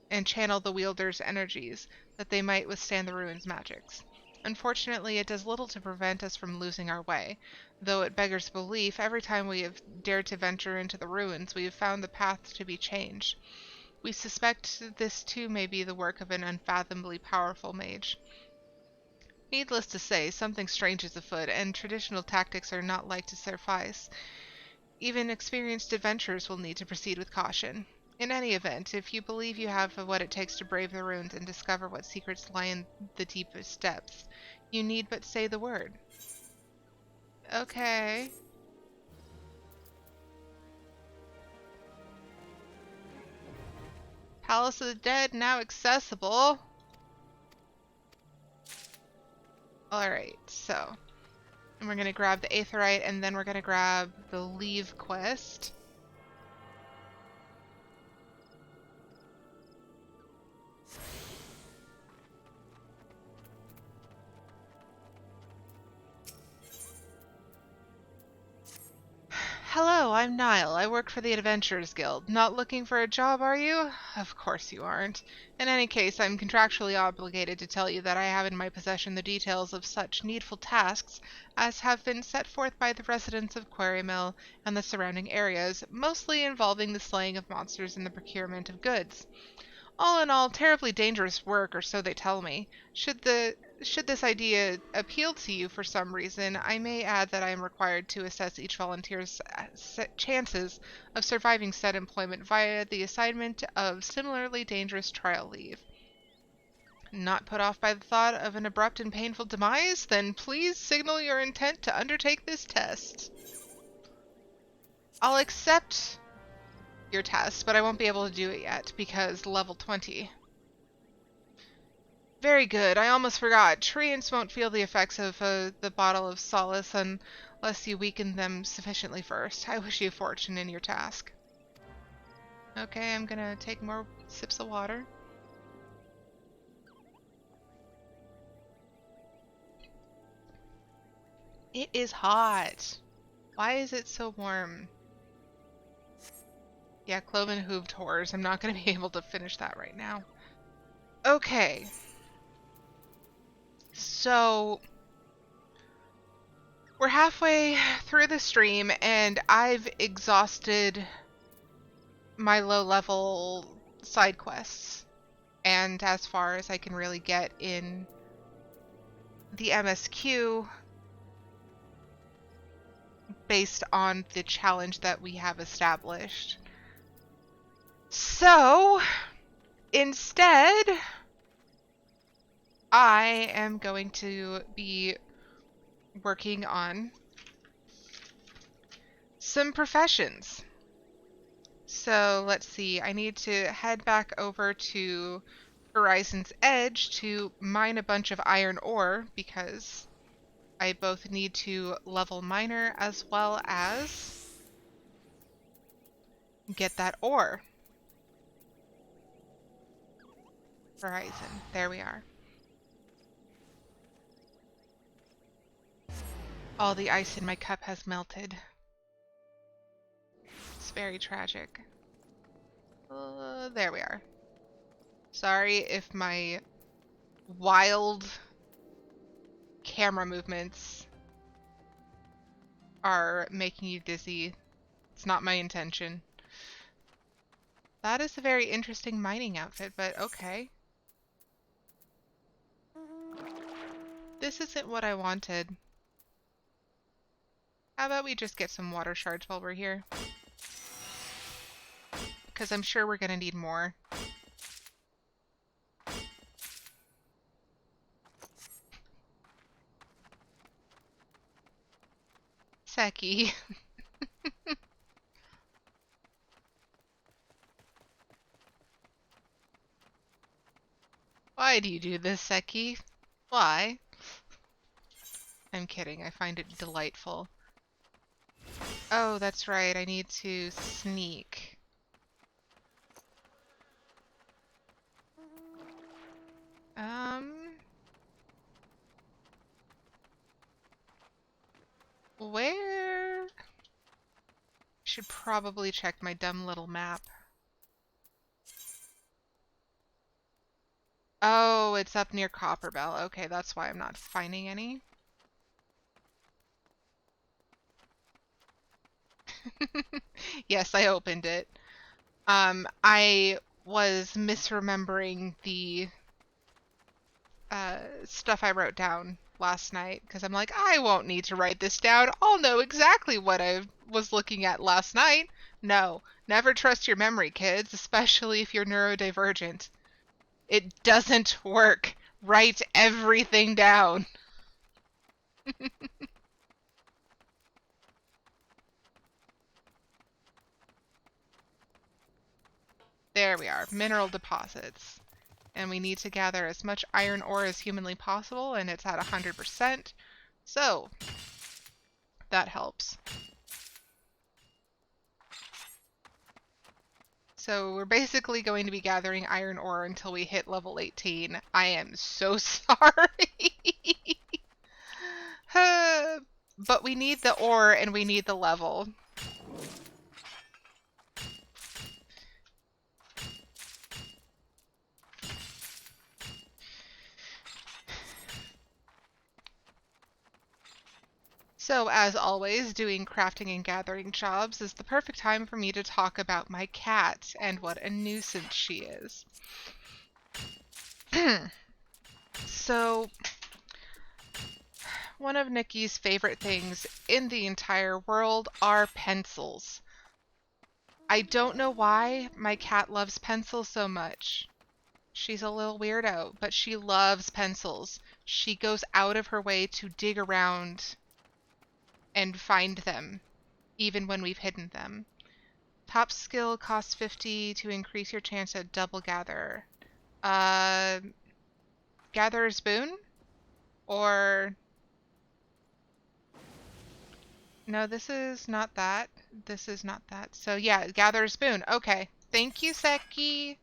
the wielder's energies, that they might withstand the ruins' magics. Unfortunately, it does little to prevent us from losing our way, though it beggars belief, every time we have dared to venture into the ruins, we have found the path to be changed. We suspect this too may be the work of an unfathomably powerful mage. Needless to say, something strange is afoot, and traditional tactics are not like to suffice. Even experienced adventurers will need to proceed with caution. In any event, if you believe you have what it takes to brave the ruins and discover what secrets lie in the deepest depths, you need but say the word. Okay. Palace of the Dead now accessible. Alright, so we're going to grab the Aetherite, and then we're going to grab the Leave quest. Hello, I'm Niall. I work for the Adventurers Guild. Not looking for a job, are you? Of course you aren't. In any case, I'm contractually obligated to tell you that I have in my possession the details of such needful tasks as have been set forth by the residents of Quarry Mill and the surrounding areas, mostly involving the slaying of monsters and the procurement of goods. All in all, terribly dangerous work, or so they tell me. Should this idea appeal to you for some reason, I may add that I am required to assess each volunteer's chances of surviving said employment via the assignment of similarly dangerous trial leave. Not put off by the thought of an abrupt and painful demise? Then please signal your intent to undertake this test. I'll accept your test, but I won't be able to do it yet because level 20. Very good. I almost forgot. Treants won't feel the effects of the bottle of solace unless you weaken them sufficiently first. I wish you fortune in your task. Okay, I'm gonna take more sips of water. It is hot. Why is it so warm? Yeah, cloven hooved horrors. I'm not gonna be able to finish that right now. Okay. So we're halfway through the stream and I've exhausted my low-level side quests and as far as I can really get in the MSQ based on the challenge that we have established. So instead, I am going to be working on some professions. So let's see, I need to head back over to Horizon's Edge to mine a bunch of iron ore because I both need to level miner as well as get that ore. Horizon. There we are. All the ice in my cup has melted. It's very tragic. There we are. Sorry if my wild camera movements are making you dizzy. It's not my intention. That is a very interesting mining outfit, but okay. This isn't what I wanted. How about we just get some water shards while we're here? Because I'm sure we're gonna need more. Seki. Why do you do this, Seki? Why? I'm kidding. I find it delightful. Oh, that's right. I need to sneak. Where? Should probably check my dumb little map. Oh, it's up near Copperbell. Okay, that's why I'm not finding any. Yes, I opened it. I was misremembering the stuff I wrote down last night because I'm like, I won't need to write this down. I'll know exactly what I was looking at last night. No, never trust your memory, kids, especially if you're neurodivergent. It doesn't work. Write everything down. There we are, mineral deposits. And we need to gather as much iron ore as humanly possible, and it's at 100%. So, that helps. So we're basically going to be gathering iron ore until we hit level 18. I am so sorry. But we need the ore and we need the level. So, as always, doing crafting and gathering jobs is the perfect time for me to talk about my cat and what a nuisance she is. So, one of Nikki's favorite things in the entire world are pencils. I don't know why my cat loves pencils so much. She's a little weirdo, but she loves pencils. She goes out of her way to dig around and find them, even when we've hidden them. Top skill costs 50 to increase your chance at double gather. Gatherer's boon? Or... No, this is not that. This is not that. So yeah, Gatherer's boon. Okay. Thank you, Seki.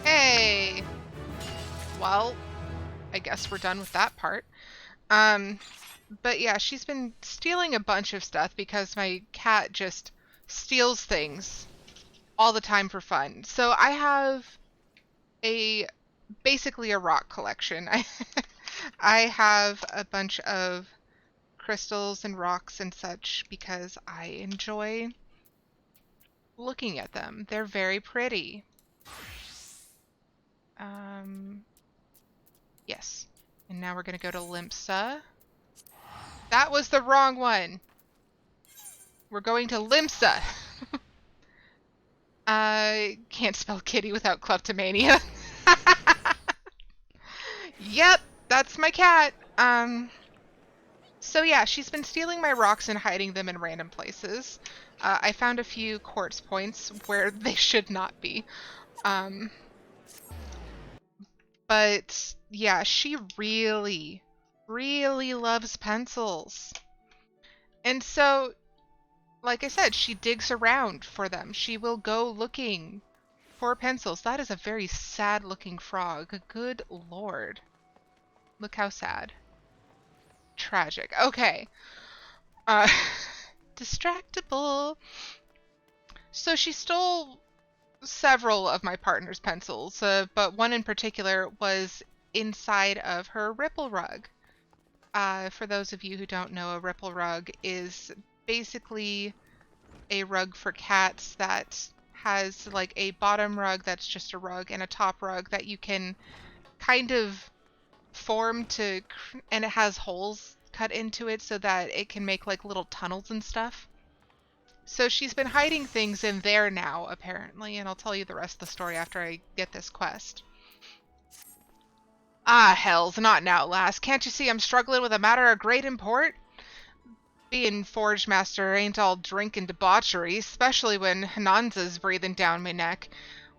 Hey! Well, I guess we're done with that part. But yeah, she's been stealing a bunch of stuff because my cat just steals things all the time for fun. So I have basically a rock collection. I have a bunch of crystals and rocks and such because I enjoy looking at them. They're very pretty. Yes. And now we're going to go to Limsa. That was the wrong one. We're going to Limsa. Can't spell kitty without kleptomania. Yep, that's my cat. So yeah, she's been stealing my rocks and hiding them in random places. I found a few quartz points where they should not be. But yeah, she really, really loves pencils. And so, like I said, she digs around for them. She will go looking for pencils. That is a very sad looking frog. Good lord. Look how sad. Tragic. Okay. Uh, distractible. So she stole several of my partner's pencils, but one in particular was inside of her ripple rug. For those of you who don't know, a ripple rug is basically a rug for cats that has like a bottom rug that's just a rug and a top rug that you can kind of form to, and it has holes cut into it so that it can make like little tunnels and stuff. So she's been hiding things in there now, apparently, and I'll tell you the rest of the story after I get this quest. Ah, hells, not now, lass. Can't you see I'm struggling with a matter of great import? Being Forge Master ain't all drink and debauchery, especially when Hananza's breathing down my neck.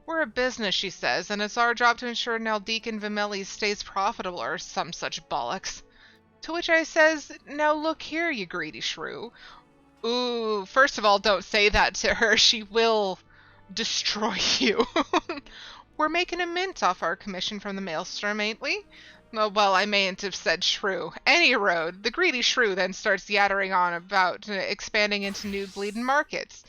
We're a business, she says, and it's our job to ensure Naldeacon Vimeli stays profitable or some such bollocks. To which I says, now look here, you greedy shrew. Ooh, first of all, don't say that to her. She will destroy you. We're making a mint off our commission from the Maelstrom, ain't we? Oh, well, I mayn't have said shrew. Any road. The greedy shrew then starts yattering on about expanding into new bleeding markets.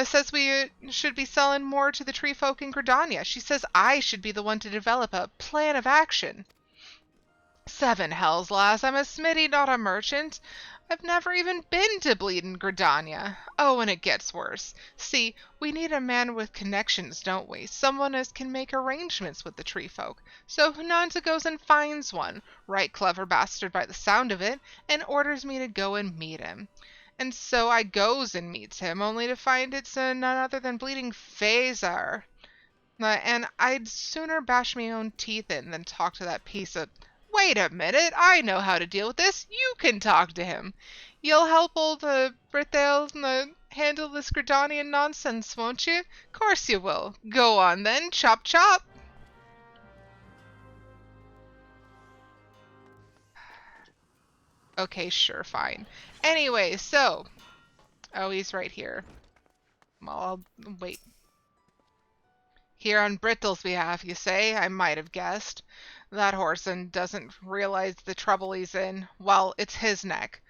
Says we should be selling more to the tree folk in Gridania. She says I should be the one to develop a plan of action. 7 hells, lass. I'm a smithy, not a merchant. I've never even been to bleedin' Gridania. Oh, and it gets worse. See, we need a man with connections, don't we? Someone as can make arrangements with the tree folk. So Hunanta goes and finds one, right clever bastard by the sound of it, and orders me to go and meet him. And so I goes and meets him, only to find it's none other than bleeding Phasar. And I'd sooner bash my own teeth in than talk to that piece of... Wait a minute, I know how to deal with this. You can talk to him. You'll help old Brithale handle this Gridanian nonsense, won't you? Course you will. Go on then, chop chop. Okay, sure, fine. Anyway, so... Oh, he's right here. Well, I'll wait. Here on Brittle's behalf, you say? I might have guessed. That Horson doesn't realize the trouble he's in. Well, it's his neck.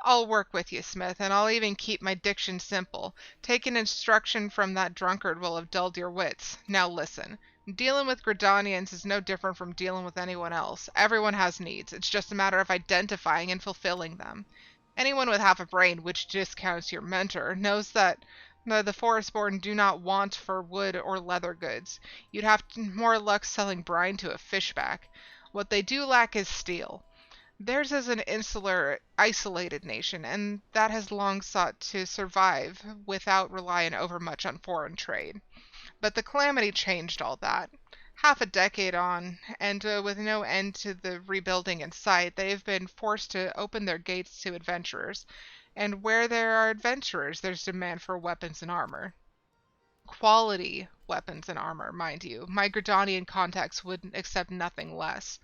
I'll work with you, Smith, and I'll even keep my diction simple. Taking instruction from that drunkard will have dulled your wits. Now listen. Dealing with Gridanians is no different from dealing with anyone else. Everyone has needs. It's just a matter of identifying and fulfilling them. Anyone with half a brain, which discounts your mentor, knows that the Forestborn do not want for wood or leather goods. You'd have more luck selling brine to a fishback. What they do lack is steel. Theirs is an insular, isolated nation, and that has long sought to survive without relying overmuch on foreign trade. But the calamity changed all that. Half a decade on, and with no end to the rebuilding in sight, they have been forced to open their gates to adventurers. And where there are adventurers, there's demand for weapons and armor. Quality weapons and armor, mind you. My Gridanian contacts would accept nothing less.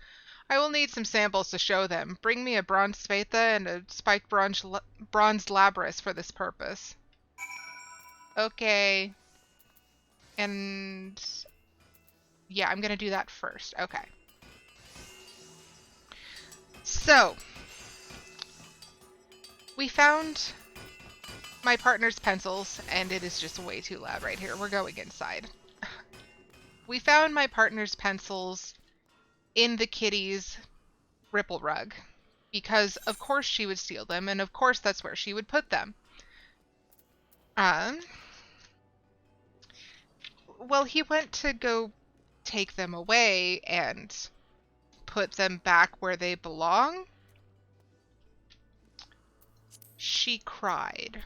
I will need some samples to show them. Bring me a bronze spatha and a spiked bronze labris for this purpose. Okay. And... yeah, I'm gonna do that first. Okay. So... we found my partner's pencils, and it is just way too loud right here. We're going inside. We found my partner's pencils in the kitty's ripple rug, because of course she would steal them, and of course that's where she would put them. Well, he went to go take them away and put them back where they belong. She cried.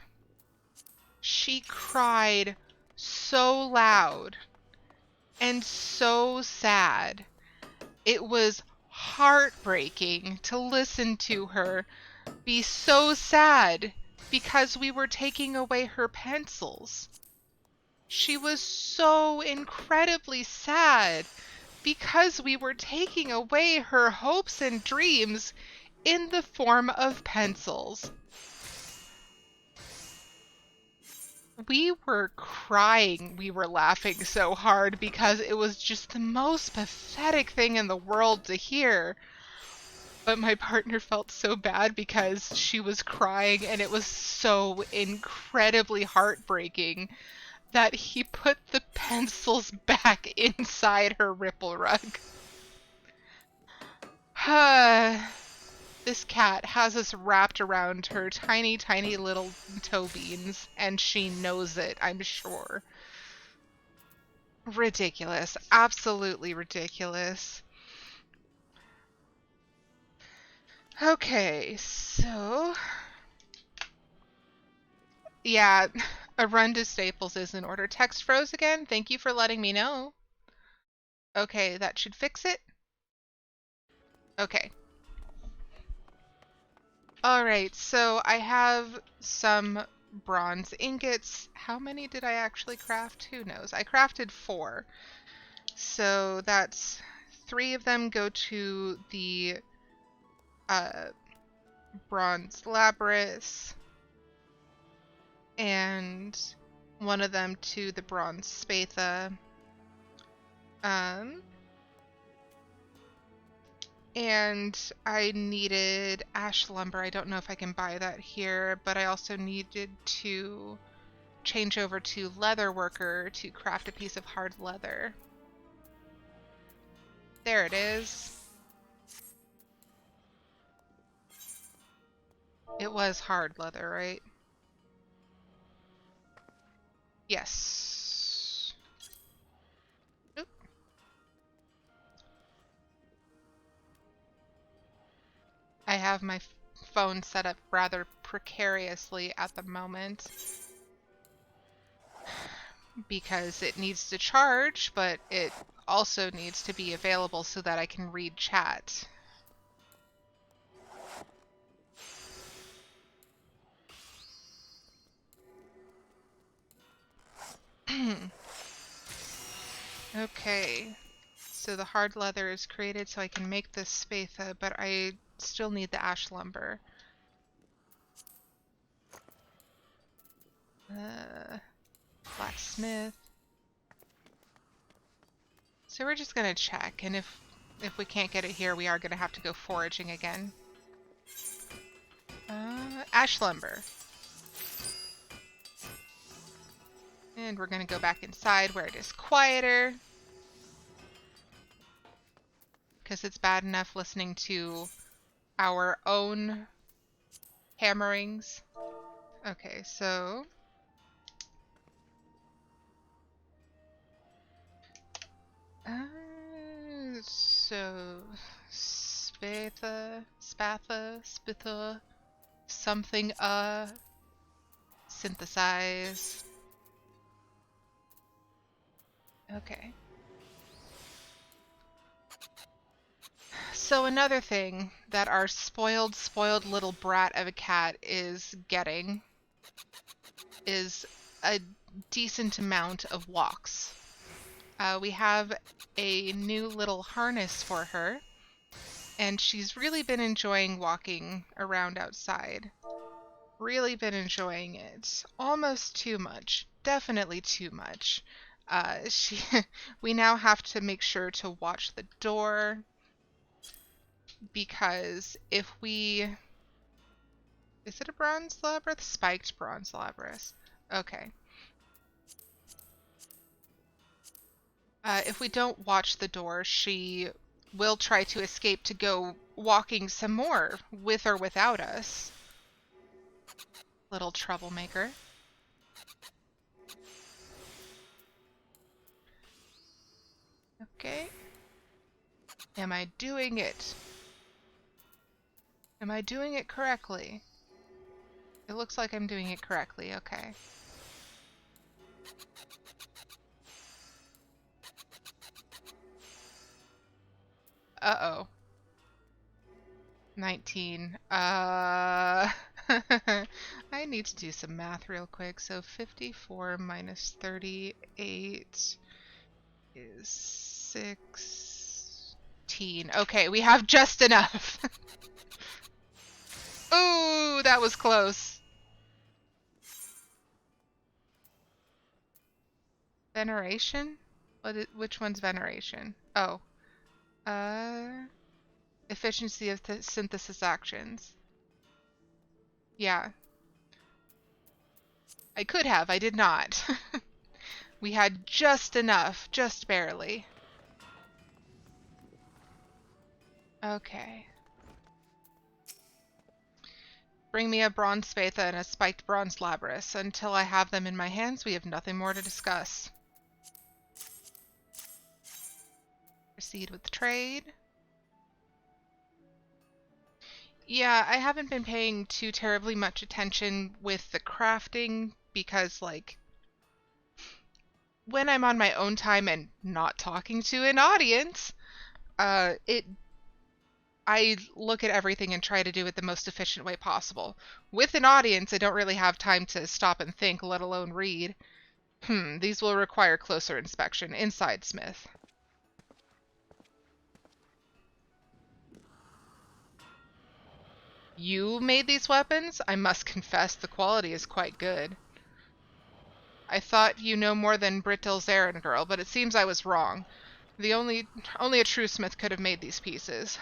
She cried so loud and so sad. It was heartbreaking to listen to her be so sad because we were taking away her pencils. She was so incredibly sad because we were taking away her hopes and dreams in the form of pencils. We were crying. We were laughing so hard because it was just the most pathetic thing in the world to hear. But my partner felt so bad because she was crying, and it was so incredibly heartbreaking that he put the pencils back inside her ripple rug. This cat has us wrapped around her tiny, tiny little toe beans, and she knows it, I'm sure. Ridiculous. Absolutely ridiculous. Okay, so... yeah, a run to Staples is in order. Text froze again. Thank you for letting me know. Okay, that should fix it. Okay. Alright, so I have some bronze ingots. How many did I actually craft? Who knows? I crafted 4. So that's 3 of them go to the bronze labrys, and 1 of them to the bronze spatha. And I needed ash lumber. I don't know if I can buy that here, but I also needed to change over to leather worker to craft a piece of hard leather. There it is. It was hard leather, right? Yes. Oop. I have my phone set up rather precariously at the moment because it needs to charge, but it also needs to be available so that I can read chat. Okay, so the hard leather is created so I can make this spatha, but I still need the ash lumber. Blacksmith. So we're just gonna check, and if we can't get it here, we are gonna have to go foraging again. Ash lumber. And we're gonna go back inside where it is quieter, because it's bad enough listening to our own hammerings. Okay, so... spatha, something, synthesize. Okay. So another thing that our spoiled little brat of a cat is getting is a decent amount of walks. We have a new little harness for her, and she's really been enjoying walking around outside. Really been enjoying it. Almost too much. Definitely too much. We now have to make sure to watch the door, because if we... Is it a bronze labyrinth? Spiked bronze labyrinth. Okay. If we don't watch the door, she will try to escape to go walking some more, with or without us. Little troublemaker. Okay. Am I doing it? Am I doing it correctly? It looks like I'm doing it correctly, okay. Uh-oh. 19. I I need to do some math real quick. So 54 minus 38 is 16. Okay, we have just enough. Ooh, that was close. Veneration? Which one's veneration? Oh. Efficiency of synthesis actions. Yeah. I could have, I did not. We had just enough, just barely. Okay. Bring me a bronze spatha and a spiked bronze labrys. Until I have them in my hands, we have nothing more to discuss. Proceed with trade. Yeah, I haven't been paying too terribly much attention with the crafting because, like, when I'm on my own time and not talking to an audience, I look at everything and try to do it the most efficient way possible. With an audience, I don't really have time to stop and think, let alone read. These will require closer inspection. Inside, Smith. You made these weapons? I must confess the quality is quite good. I thought you know more than Brittl's errand girl, but it seems I was wrong. Only a true smith could have made these pieces.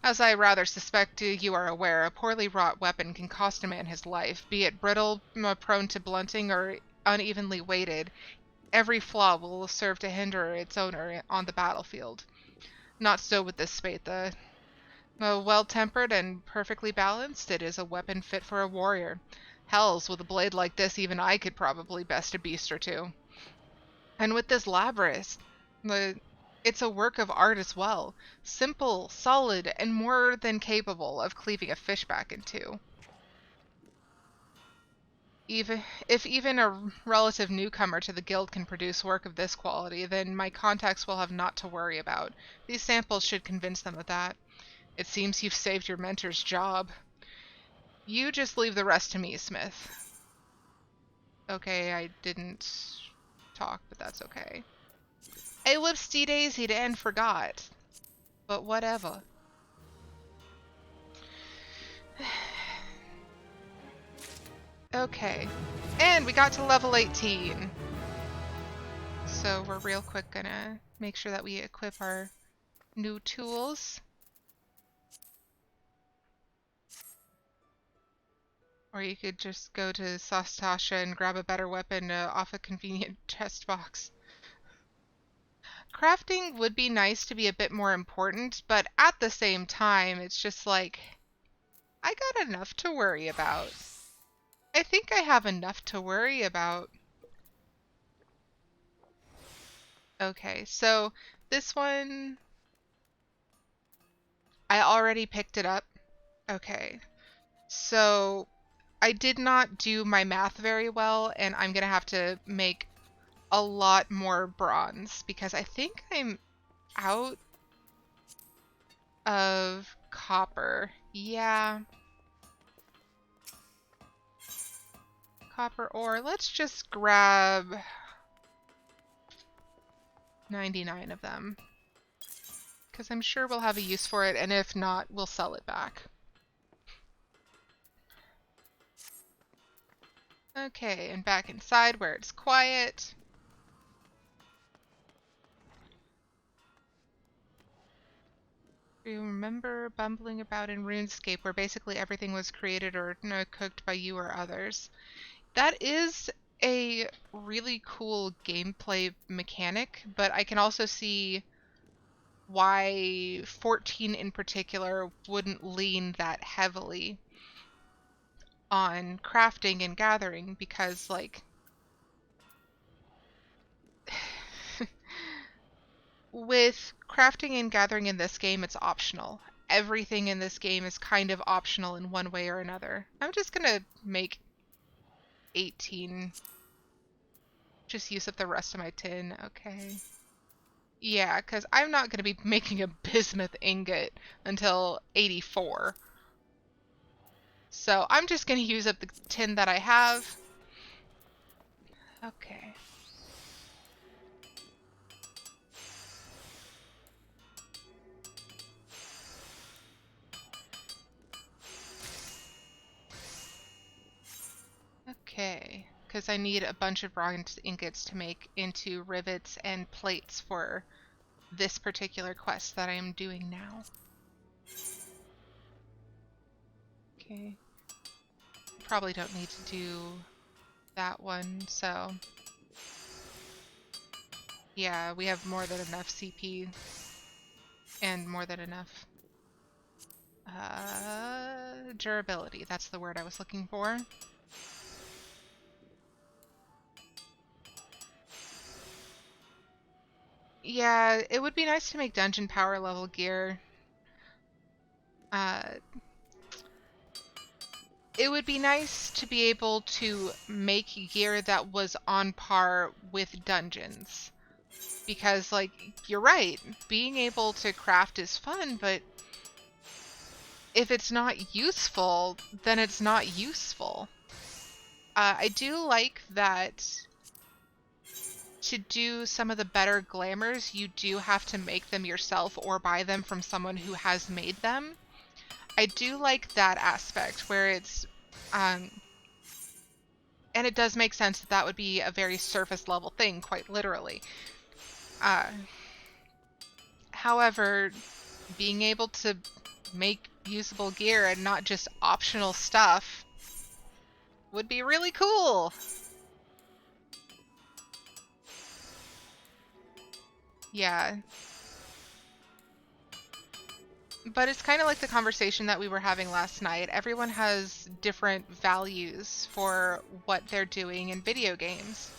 As I rather suspect you are aware, a poorly wrought weapon can cost a man his life, be it brittle, prone to blunting, or unevenly weighted. Every flaw will serve to hinder its owner on the battlefield. Not so with this spatha. Well-tempered and perfectly balanced, it is a weapon fit for a warrior. Hells, with a blade like this, even I could probably best a beast or two. And with this labrys, it's a work of art as well. Simple, solid, and more than capable of cleaving a fishback in two. If even a relative newcomer to the guild can produce work of this quality, then my contacts will have naught to worry about. These samples should convince them of that. It seems you've saved your mentor's job. You just leave the rest to me, Smith. Okay, I didn't talk, but that's okay. I whoopsie daisied and forgot. But whatever. Okay. And we got to level 18. So we're real quick gonna make sure that we equip our new tools. Or you could just go to Sastasha and grab a better weapon off a convenient chest box. Crafting would be nice to be a bit more important, but at the same time, it's just like, I got enough to worry about. I think I have enough to worry about. Okay, so this one, I already picked it up. Okay, so I did not do my math very well, and I'm gonna have to make a lot more bronze because I think I'm out of copper. Yeah. Copper ore. Let's just grab 99 of them because I'm sure we'll have a use for it, and if not, we'll sell it back. Okay, and back inside where it's quiet. You remember bumbling about in RuneScape where basically everything was created or cooked by you or others. That is a really cool gameplay mechanic, but I can also see why 14 in particular wouldn't lean that heavily on crafting and gathering because, like, with crafting and gathering in this game, it's optional. Everything in this game is kind of optional in one way or another. I'm just gonna make 18. Just use up the rest of my tin. Okay. Yeah, because I'm not gonna be making a bismuth ingot until 84. So I'm just going to use up the tin that I have. Okay. Okay, because I need a bunch of bronze ingots to make into rivets and plates for this particular quest that I am doing now. Okay. Probably don't need to do that one, so... Yeah, we have more than enough CP and more than enough durability. That's the word I was looking for. Yeah, it would be nice to make dungeon power level gear. It would be nice to be able to make gear that was on par with dungeons. Because, like, you're right, being able to craft is fun, but if it's not useful, then it's not useful. I do like that to do some of the better glamours, you do have to make them yourself or buy them from someone who has made them. I do like that aspect where it's, and it does make sense that that would be a very surface level thing, quite literally. However, being able to make usable gear and not just optional stuff would be really cool. Yeah. But it's kind of like the conversation that we were having last night. Everyone has different values for what they're doing in video games.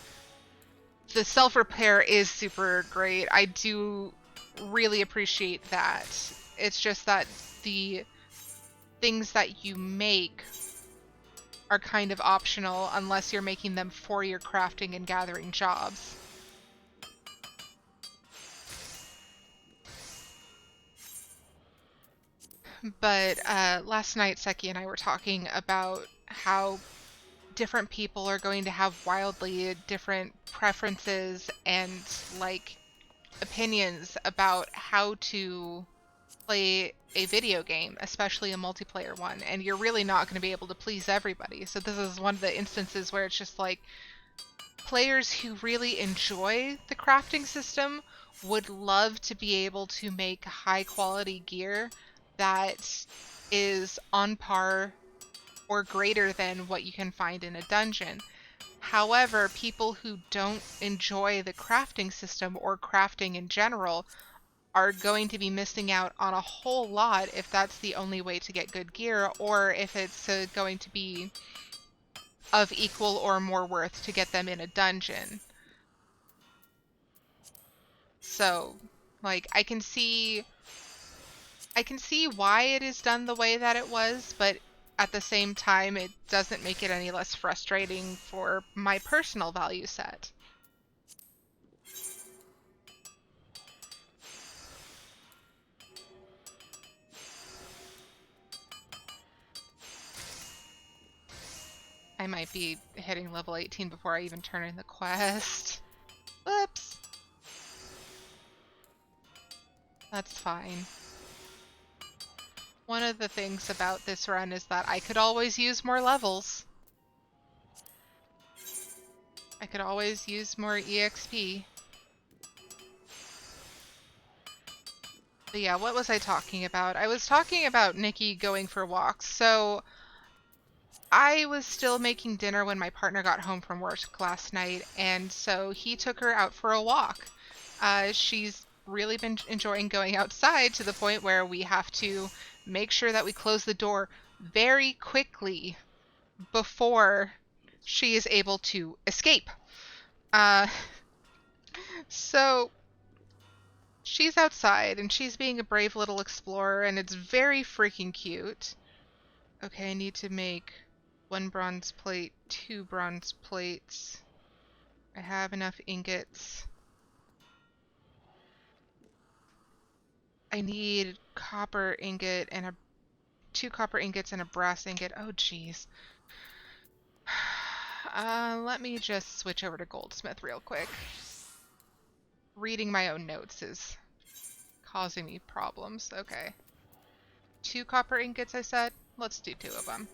The self-repair is super great. I do really appreciate that. It's just that the things that you make are kind of optional unless you're making them for your crafting and gathering jobs. But last night, Seki and I were talking about how different people are going to have wildly different preferences and, like, opinions about how to play a video game, especially a multiplayer one, and you're really not going to be able to please everybody. So this is one of the instances where it's just like players who really enjoy the crafting system would love to be able to make high quality gear that is on par or greater than what you can find in a dungeon. However, people who don't enjoy the crafting system or crafting in general are going to be missing out on a whole lot if that's the only way to get good gear, or if it's going to be of equal or more worth to get them in a dungeon. So, like, I can see why it is done the way that it was, but at the same time, it doesn't make it any less frustrating for my personal value set. I might be hitting level 18 before I even turn in the quest. Whoops. That's fine. One of the things about this run is that I could always use more levels. I could always use more EXP. But yeah, what was I talking about? I was talking about Nikki going for walks. So I was still making dinner when my partner got home from work last night, and so he took her out for a walk. She's really been enjoying going outside to the point where we have to make sure that we close the door very quickly before she is able to escape. So she's outside and she's being a brave little explorer, and it's very freaking cute. Okay, I need to make 1 bronze plate, 2 bronze plates. I have enough ingots. I need copper ingot and a 2 copper ingots and a brass ingot. Oh, jeez. Let me just switch over to goldsmith real quick. Reading my own notes is causing me problems. Okay. 2 copper ingots, I said. Let's do 2 of them.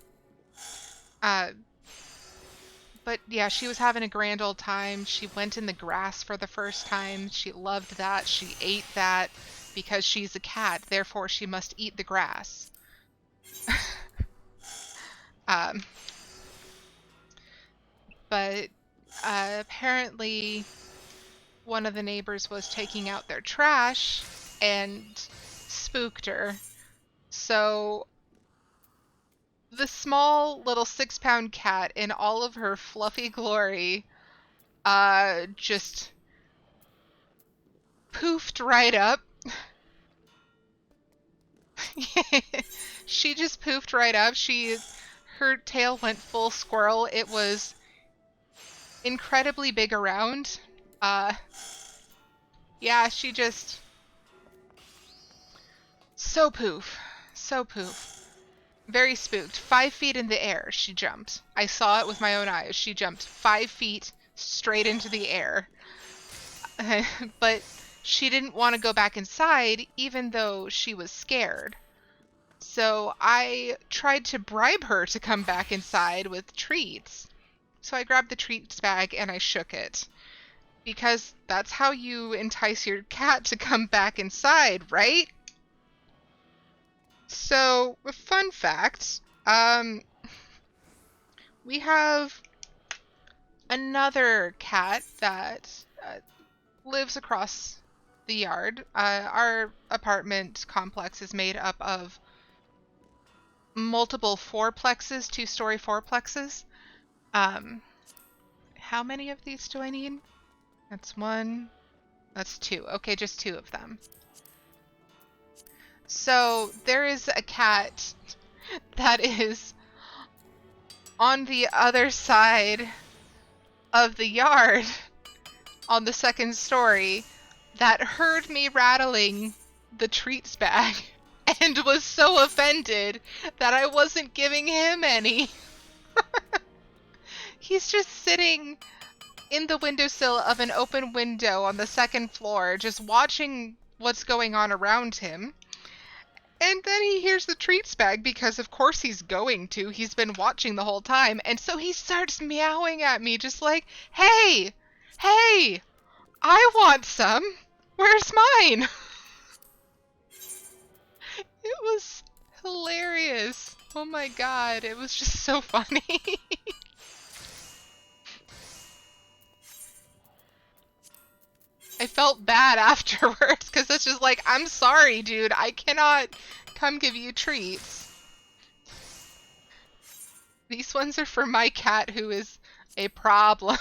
But yeah, she was having a grand old time. She went in the grass for the first time. She loved that. She ate that because she's a cat. Therefore, she must eat the grass. But apparently one of the neighbors was taking out their trash and spooked her. So the small little 6-pound cat in all of her fluffy glory just poofed right up. She just poofed right up. Her tail went full squirrel. It was incredibly big around. Yeah, she just so poof. Very spooked. 5 feet in the air, she jumped. I saw it with my own eyes. She jumped 5 feet straight into the air. But she didn't want to go back inside, even though she was scared. So I tried to bribe her to come back inside with treats. So I grabbed the treats bag and I shook it. Because that's how you entice your cat to come back inside, right? So, a fun fact, we have another cat that lives across the yard. Our apartment complex is made up of multiple fourplexes, 2-story fourplexes. How many of these do I need? That's 1. That's 2. Okay, just 2 of them. So there is a cat that is on the other side of the yard on the 2nd story that heard me rattling the treats bag and was so offended that I wasn't giving him any. He's just sitting in the windowsill of an open window on the 2nd floor, just watching what's going on around him. And then he hears the treats bag because of course he's going to. He's been watching the whole time. And so he starts meowing at me just like, hey, I want some. Where's mine? It was hilarious. Oh my god, it was just so funny. I felt bad afterwards because it's just like, I'm sorry, dude. I cannot come give you treats. These ones are for my cat who is a problem.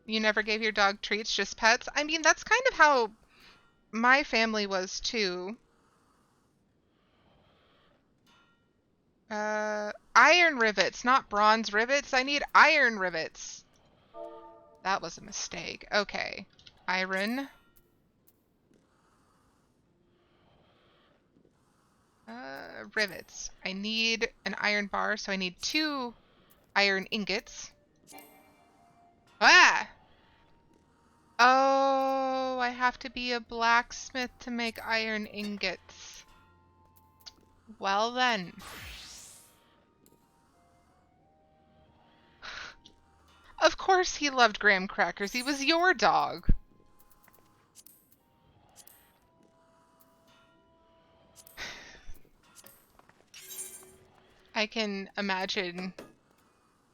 You never gave your dog treats, just pets? I mean, that's kind of how my family was too. Iron rivets, not bronze rivets. I need iron rivets. That was a mistake. Okay. Iron. Rivets. I need an iron bar, so I need 2 iron ingots. Ah! Oh, I have to be a blacksmith to make iron ingots. Well then. Of course he loved graham crackers. He was your dog. I can imagine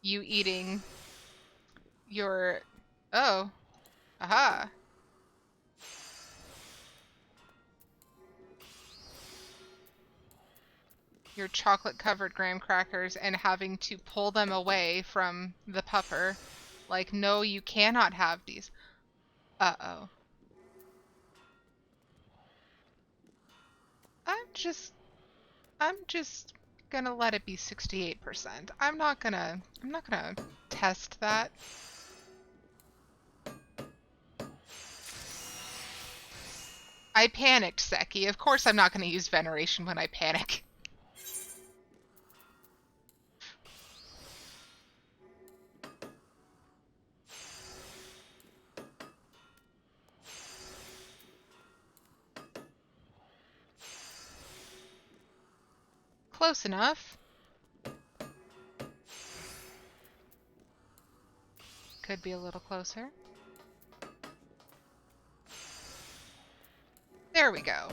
you eating your... Oh. Aha. Your chocolate-covered graham crackers and having to pull them away from the pupper. Like, no, you cannot have these. Uh-oh. I'm just gonna let it be 68%. I'm not gonna test that. I panicked, Seki. Of course I'm not going to use Veneration when I panic. Close enough. Could be a little closer. There we go.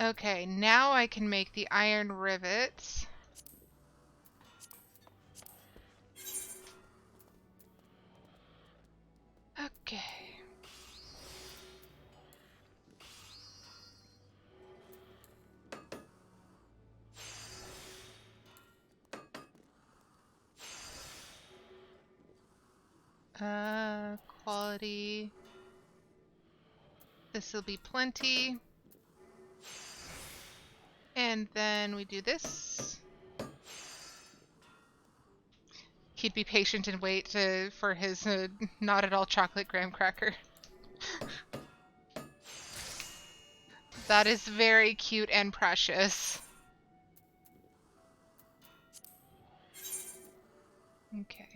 Okay, now I can make the iron rivets. Okay. Quality. This will be plenty. And then we do this. He'd be patient and wait for his not at all chocolate graham cracker. That is very cute and precious. Okay.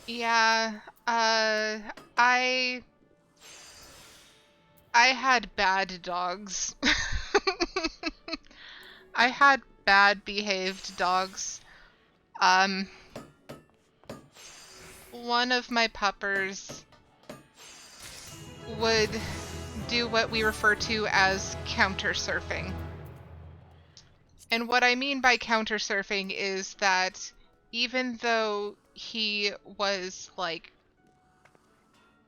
Yeah, I had bad dogs. I had bad behaved dogs. One of my puppers would do what we refer to as counter surfing. And what I mean by counter surfing is that even though he was like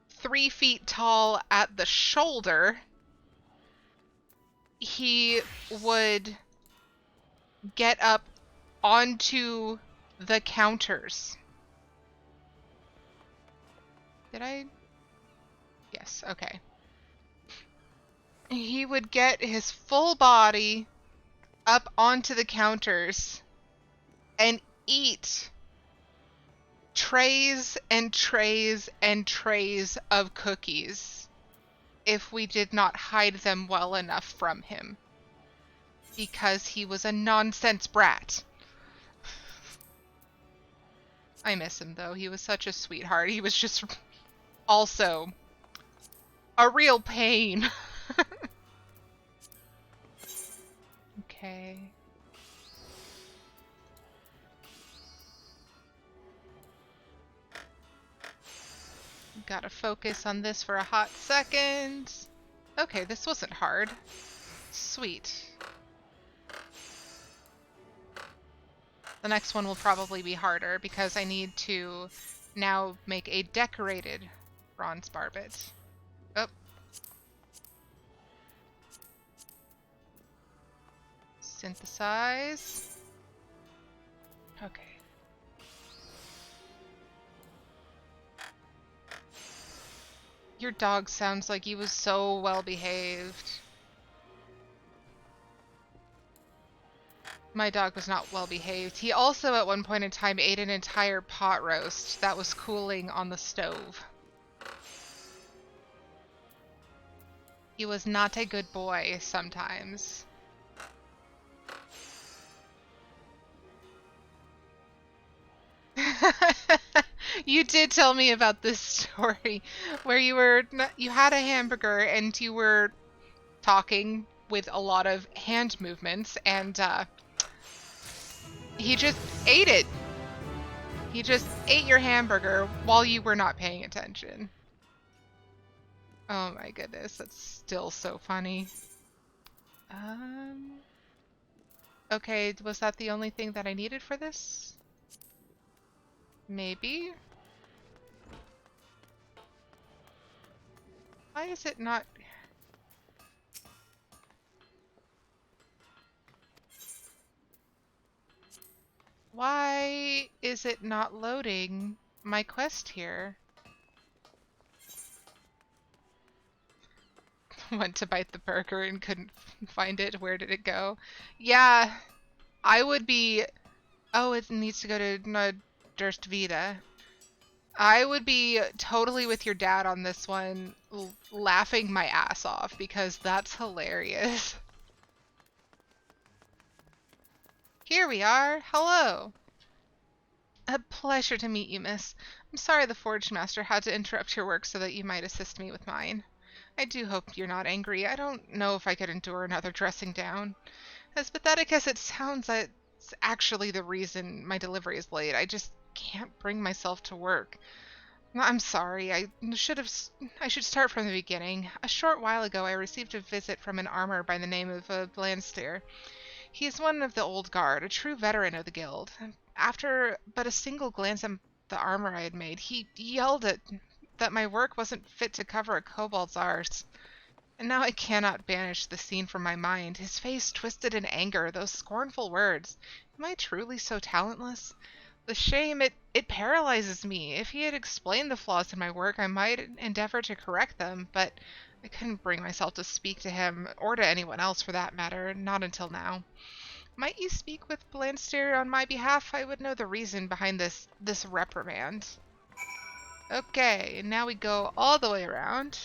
3 feet tall at the shoulder, he would get up onto the counters. Did I? Yes, okay. He would get his full body up onto the counters and eat trays and trays and trays of cookies if we did not hide them well enough from him. Because he was a nonsense brat. I miss him, though. He was such a sweetheart. He was just also a real pain. Okay. Gotta focus on this for a hot second. Okay, this wasn't hard. Sweet. The next one will probably be harder because I need to now make a decorated bronze barbet. Oh. Synthesize. Okay. Your dog sounds like he was so well behaved. My dog was not well behaved. He also at one point in time ate an entire pot roast that was cooling on the stove. He was not a good boy sometimes. You did tell me about this story where you had a hamburger and you were talking with a lot of hand movements and he just ate it. He just ate your hamburger while you were not paying attention. Oh my goodness, that's still so funny. Okay, was that the only thing that I needed for this? Maybe? Why is it not... Why is it not loading my quest here? Went to bite the burger and couldn't find it. Where did it go? Yeah, I would be Oh, it needs to go to Durst Vita. I would be totally with your dad on this one, laughing my ass off because that's hilarious. Here we are. Hello. A pleasure to meet you, miss. I'm sorry the Forge Master had to interrupt your work so that you might assist me with mine. I do hope you're not angry. I don't know if I could endure another dressing down. As pathetic as it sounds, that's actually the reason my delivery is late. I just can't bring myself to work. I'm sorry. I should start from the beginning. A short while ago, I received a visit from an armorer by the name of Blandsteer. He is one of the old guard, a true veteran of the guild. After but a single glance at the armor I had made, he yelled that my work wasn't fit to cover a kobold's arse. And now I cannot banish the scene from my mind. His face twisted in anger, those scornful words. Am I truly so talentless? The shame, it paralyzes me. If he had explained the flaws in my work, I might endeavor to correct them, but I couldn't bring myself to speak to him, or to anyone else for that matter, not until now. Might you speak with Blandsteer on my behalf? I would know the reason behind this reprimand. Okay, now we go all the way around.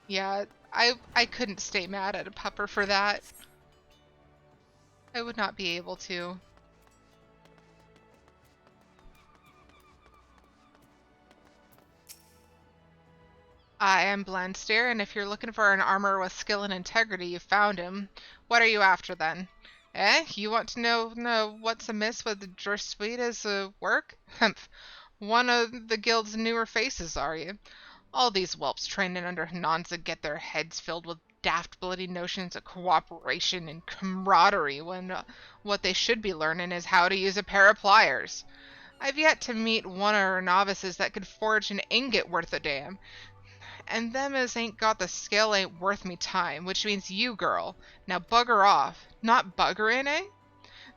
Yeah, I couldn't stay mad at a pupper for that. I would not be able to. I am Blandsteer, and if you're looking for an armorer with skill and integrity, you found him. What are you after, then? Eh? You want to know what's amiss with Druswita's work? Humph. One of the guild's newer faces, are you? All these whelps trained in under Hananza get their heads filled with daft, bloody notions of cooperation and camaraderie when what they should be learning is how to use a pair of pliers. I've yet to meet one of her novices that could forge an ingot worth a damn. And them as ain't got the skill ain't worth me time, which means you, girl. Now bugger off. Not buggerin', eh?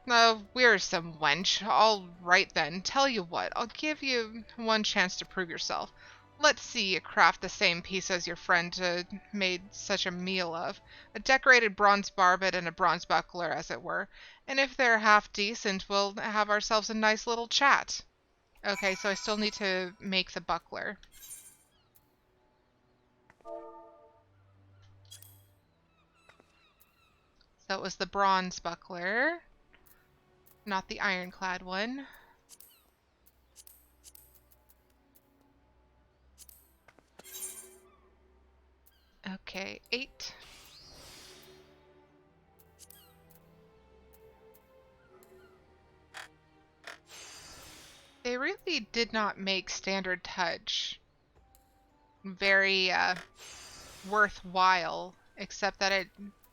No, we're some wench. All right then. Tell you what, I'll give you one chance to prove yourself. Let's see you craft the same piece as your friend made such a meal of. A decorated bronze barbet and a bronze buckler, as it were. And if they're half decent, we'll have ourselves a nice little chat. Okay, so I still need to make the buckler. So it was the bronze buckler, not the ironclad one. Okay, 8. They really did not make standard touch very worthwhile, except that it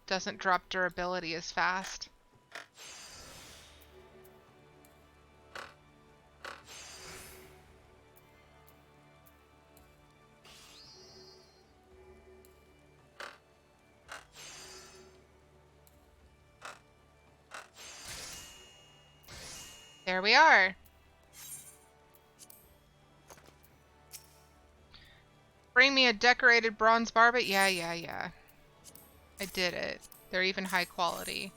doesn't drop durability as fast. There we are. Bring me a decorated bronze barbet? Yeah. I did it. They're even high quality.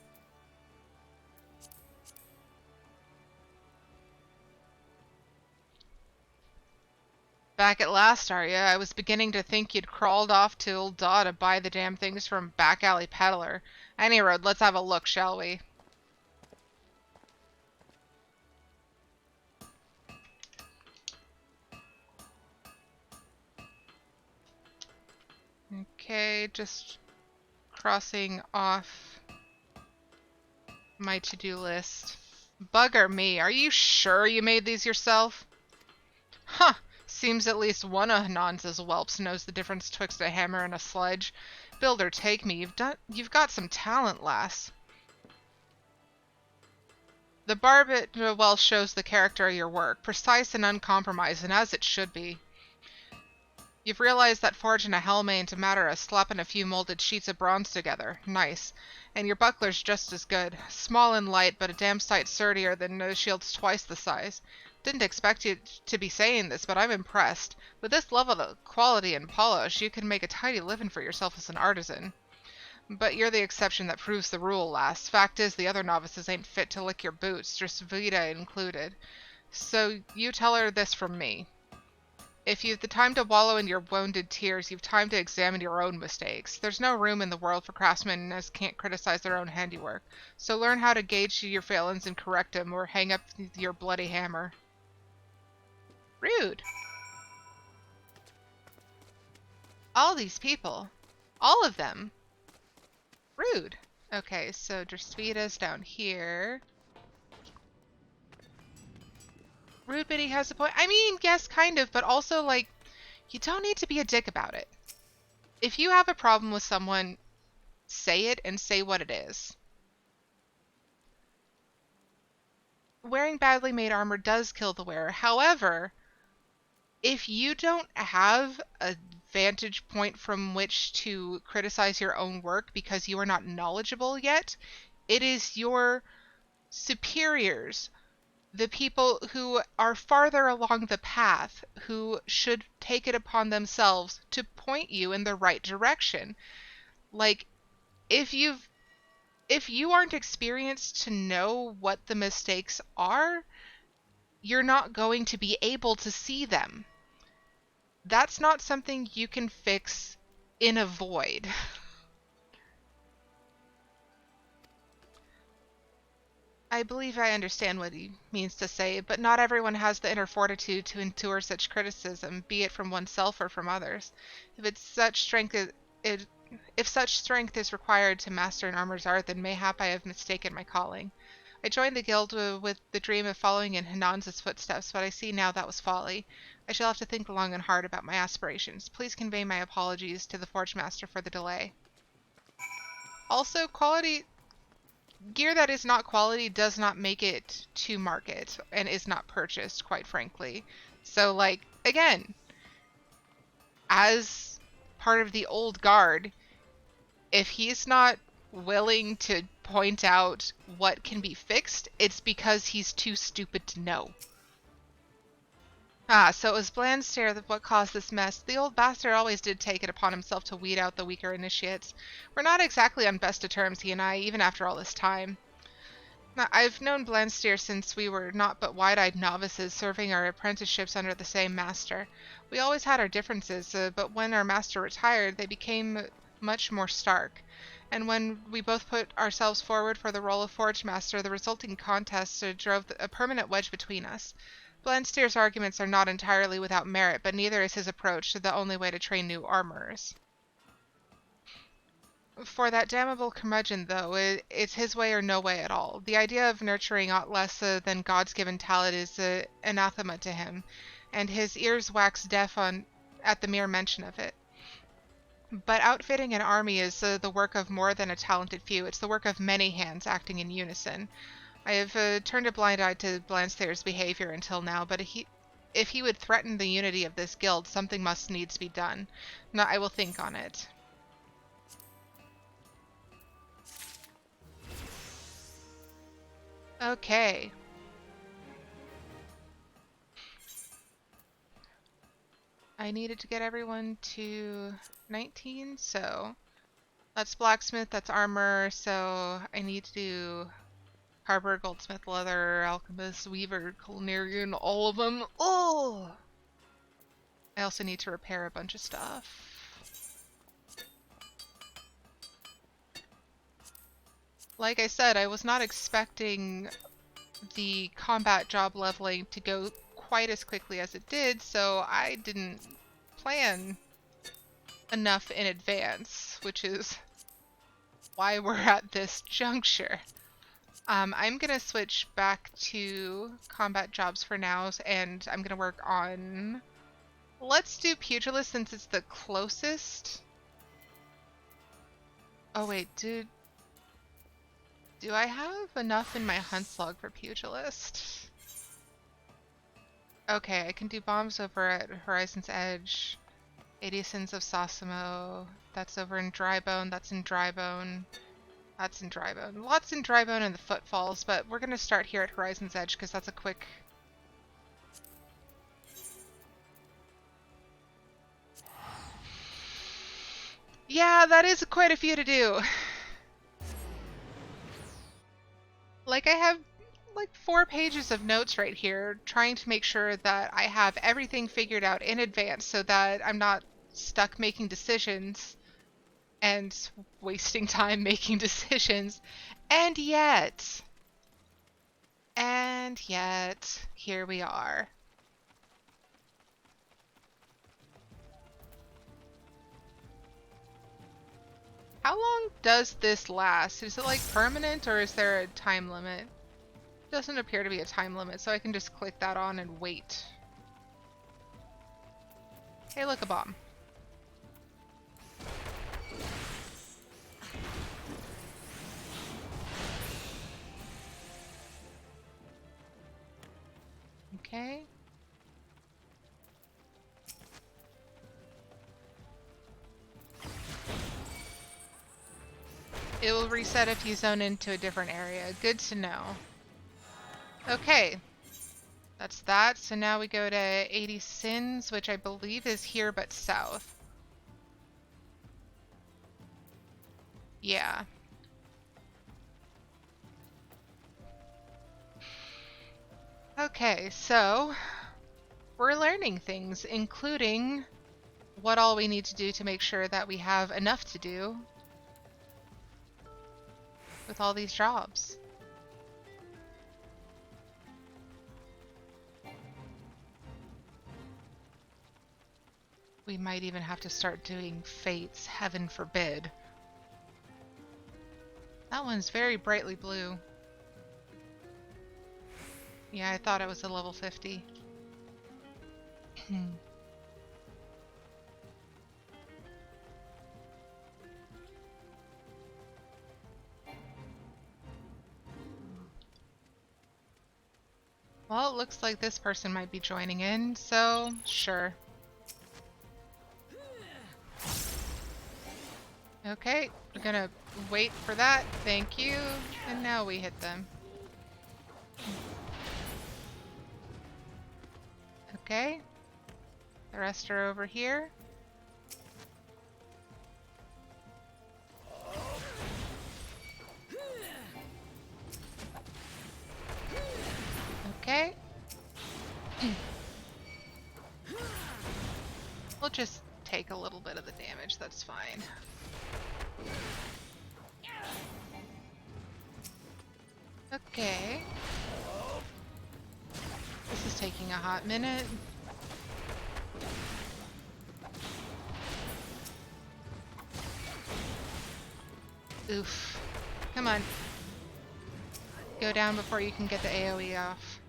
Back at last, are ya? I was beginning to think you'd crawled off to Old Daw to buy the damn things from Back Alley Peddler. Any road, let's have a look, shall we? Okay, just crossing off my to-do list. Bugger me, are you sure you made these yourself? Huh, seems at least one of Hananza's whelps knows the difference twixt a hammer and a sledge. Build or take me, you've got some talent, lass. The barbet well shows the character of your work, precise and uncompromised, and as it should be. You've realized that forging a helm ain't a matter of slapping a few molded sheets of bronze together. Nice. And your buckler's just as good. Small and light, but a damn sight sturdier than a shield's twice the size. Didn't expect you to be saying this, but I'm impressed. With this level of quality and polish, you can make a tidy living for yourself as an artisan. But you're the exception that proves the rule, lass. Fact is, the other novices ain't fit to lick your boots, just Vita included. So you tell her this from me. If you've the time to wallow in your wounded tears, you've time to examine your own mistakes. There's no room in the world for craftsmen as can't criticize their own handiwork. So learn how to gauge your failings and correct them, or hang up your bloody hammer. Rude. All these people. All of them. Rude. Okay, so Drisvita's down here. Rude Biddy has a point. I mean, yes, kind of, but also, like, you don't need to be a dick about it. If you have a problem with someone, say it and say what it is. Wearing badly made armor does kill the wearer. However, if you don't have a vantage point from which to criticize your own work because you are not knowledgeable yet, it is your superiors, the people who are farther along the path, who should take it upon themselves to point you in the right direction. Like, if you aren't experienced to know what the mistakes are, you're not going to be able to see them. That's not something you can fix in a void. I believe I understand what he means to say, but not everyone has the inner fortitude to endure such criticism, be it from oneself or from others. If such strength is required to master an armor's art, then mayhap I have mistaken my calling. I joined the guild with the dream of following in Hananza's footsteps, but I see now that was folly. I shall have to think long and hard about my aspirations. Please convey my apologies to the Forge Master for the delay. Also, gear that is not quality does not make it to market and is not purchased, quite frankly. So, like, again, as part of the old guard, if he's not willing to point out what can be fixed, it's because he's too stupid to know. Ah, so it was Blandstare what caused this mess. The old bastard always did take it upon himself to weed out the weaker initiates. We're not exactly on best of terms, he and I, even after all this time. Now, I've known Blandstare since we were not but wide-eyed novices serving our apprenticeships under the same master. We always had our differences, but when our master retired, they became much more stark. And when we both put ourselves forward for the role of Forge Master, the resulting contest drove a permanent wedge between us. Blandstare's arguments are not entirely without merit, but neither is his approach to the only way to train new armorers. For that damnable curmudgeon, though, it's his way or no way at all. The idea of nurturing aught less than God's given talent is anathema to him, and his ears wax deaf at the mere mention of it. But outfitting an army is the work of more than a talented few. It's the work of many hands acting in unison. I have turned a blind eye to Blandstare's behavior until now, but if he would threaten the unity of this guild, something must needs be done. Now, I will think on it. Okay. I needed to get everyone to 19, so that's blacksmith, that's armor, so I need to do Harper, goldsmith, leather, alchemist, weaver, culinarian, all of them. Oh! I also need to repair a bunch of stuff. Like I said, I was not expecting the combat job leveling to go quite as quickly as it did, so I didn't plan enough in advance, which is why we're at this juncture. I'm gonna switch back to combat jobs for now, and I'm gonna work on... Let's do pugilist since it's the closest. Oh wait, do I have enough in my hunt's log for pugilist? Okay, I can do bombs over at Horizon's Edge. 80 Sins of Sasimo. That's over in Drybone. That's in Drybone. That's in Drybone. Lots in Drybone and the Footfalls, but we're going to start here at Horizon's Edge because that's a quick... Yeah, that is quite a few to do. Like, I have like 4 pages of notes right here trying to make sure that I have everything figured out in advance so that I'm not stuck making decisions and wasting time making decisions. And yet, here we are. How long does this last? Is it like permanent or is there a time limit? Doesn't appear to be a time limit, so I can just click that on and wait. Hey, look, a bomb. Okay. It will reset if you zone into a different area. Good to know. Okay. That's that. So now we go to 80 Sins, which I believe is here but south. Yeah. Okay, so we're learning things, including what all we need to do to make sure that we have enough to do with all these jobs. We might even have to start doing fates, heaven forbid. That one's very brightly blue. Yeah, I thought it was a level 50. Well, it looks like this person might be joining in, so sure. Okay, we're gonna wait for that. Thank you. And now we hit them. Okay. The rest are over here. Okay. We'll just take a little bit of the damage, that's fine. Okay. This is taking a hot minute. Oof. Come on. Go down before you can get the AoE off.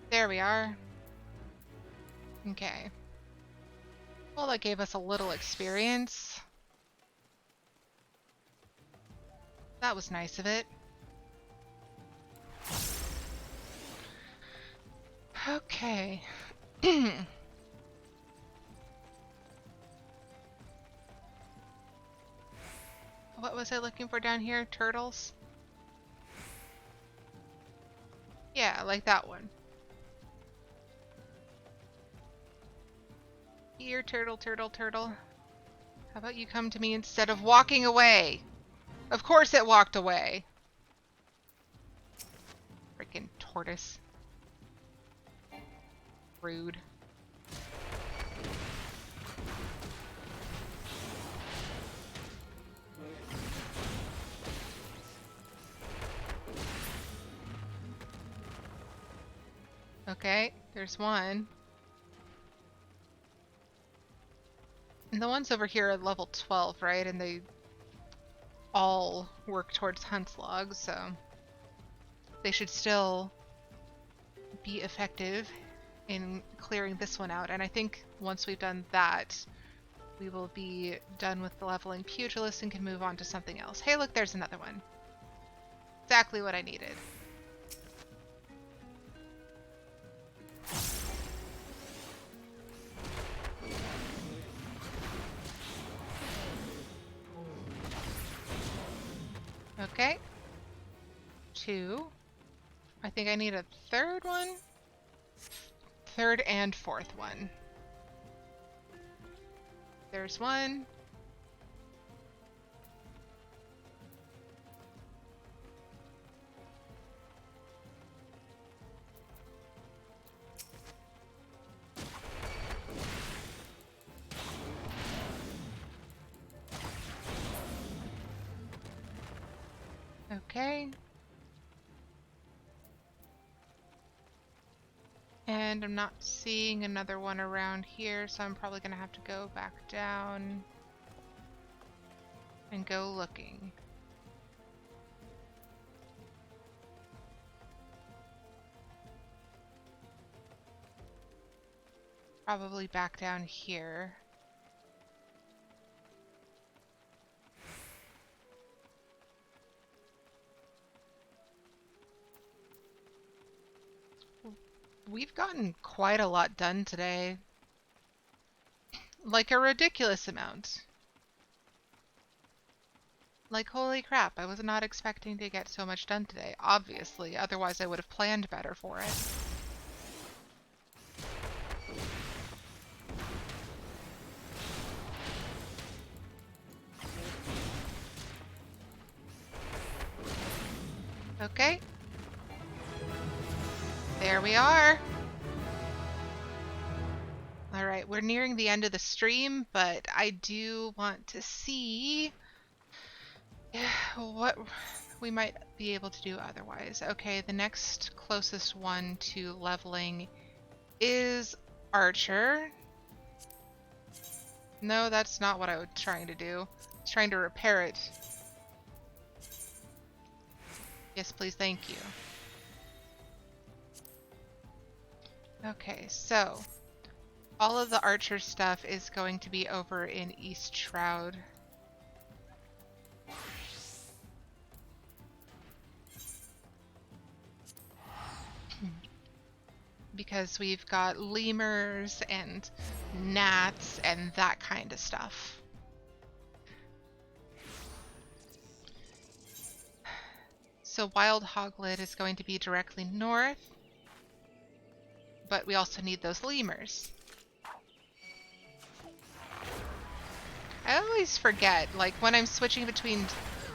There we are. Okay. Well, that gave us a little experience. That was nice of it. Okay. What was I looking for down here? Turtles? Yeah, like that one. Here, turtle, turtle, turtle. How about you come to me instead of walking away? Of course it walked away. Freaking tortoise. Rude. Okay, there's one. And the ones over here are level 12, right? And they all work towards Hunt's log, so they should still be effective in clearing this one out. And I think once we've done that, we will be done with the leveling pugilist and can move on to something else. Hey, look, there's another one. Exactly what I needed. Okay. 2. I think I need a third one. third and fourth one. There's one. Okay. And I'm not seeing another one around here, so I'm probably gonna have to go back down and go looking. Probably back down here. We've gotten quite a lot done today. Like a ridiculous amount. Like, holy crap, I was not expecting to get so much done today, obviously, otherwise I would have planned better for it. Okay. There we are. Alright, we're nearing the end of the stream, but I do want to see what we might be able to do otherwise. Okay, the next closest one to leveling is Archer. No, that's not what I was trying to do. I was trying to repair it. Yes, please, thank you. Okay, so all of the Archer stuff is going to be over in East Shroud. Because we've got lemurs and gnats and that kind of stuff. So Wild Hoglet is going to be directly north, but we also need those lemurs. I always forget, like when I'm switching between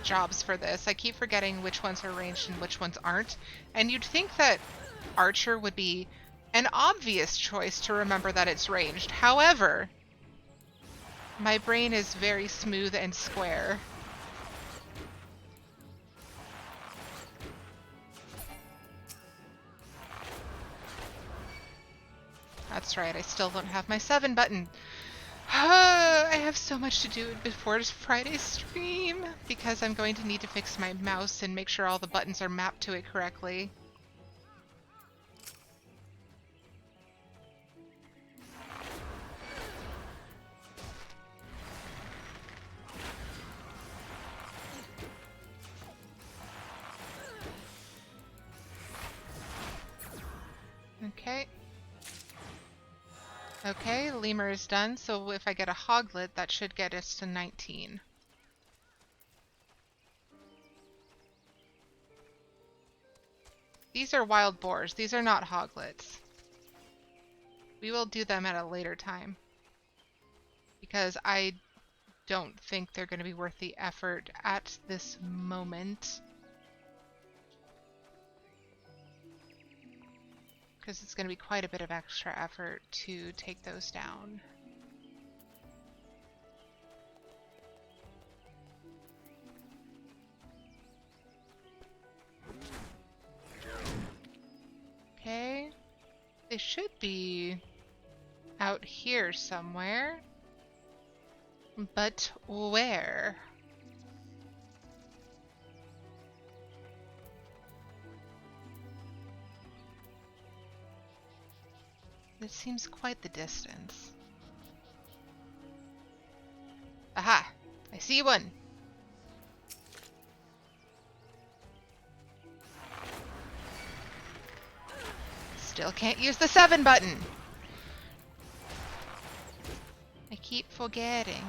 jobs for this, I keep forgetting which ones are ranged and which ones aren't. And you'd think that Archer would be an obvious choice to remember that it's ranged. However, my brain is very smooth and square. That's right, I still don't have my 7 button. I have so much to do before Friday's stream because I'm going to need to fix my mouse and make sure all the buttons are mapped to it correctly. Okay. Okay, lemur is done, so if I get a hoglet, that should get us to 19. These are wild boars. These are not hoglets. We will do them at a later time. Because I don't think they're going to be worth the effort at this moment. Because it's going to be quite a bit of extra effort to take those down. Okay. They should be out here somewhere. But where? It seems quite the distance. Aha! I see one! Still can't use the 7 button! I keep forgetting.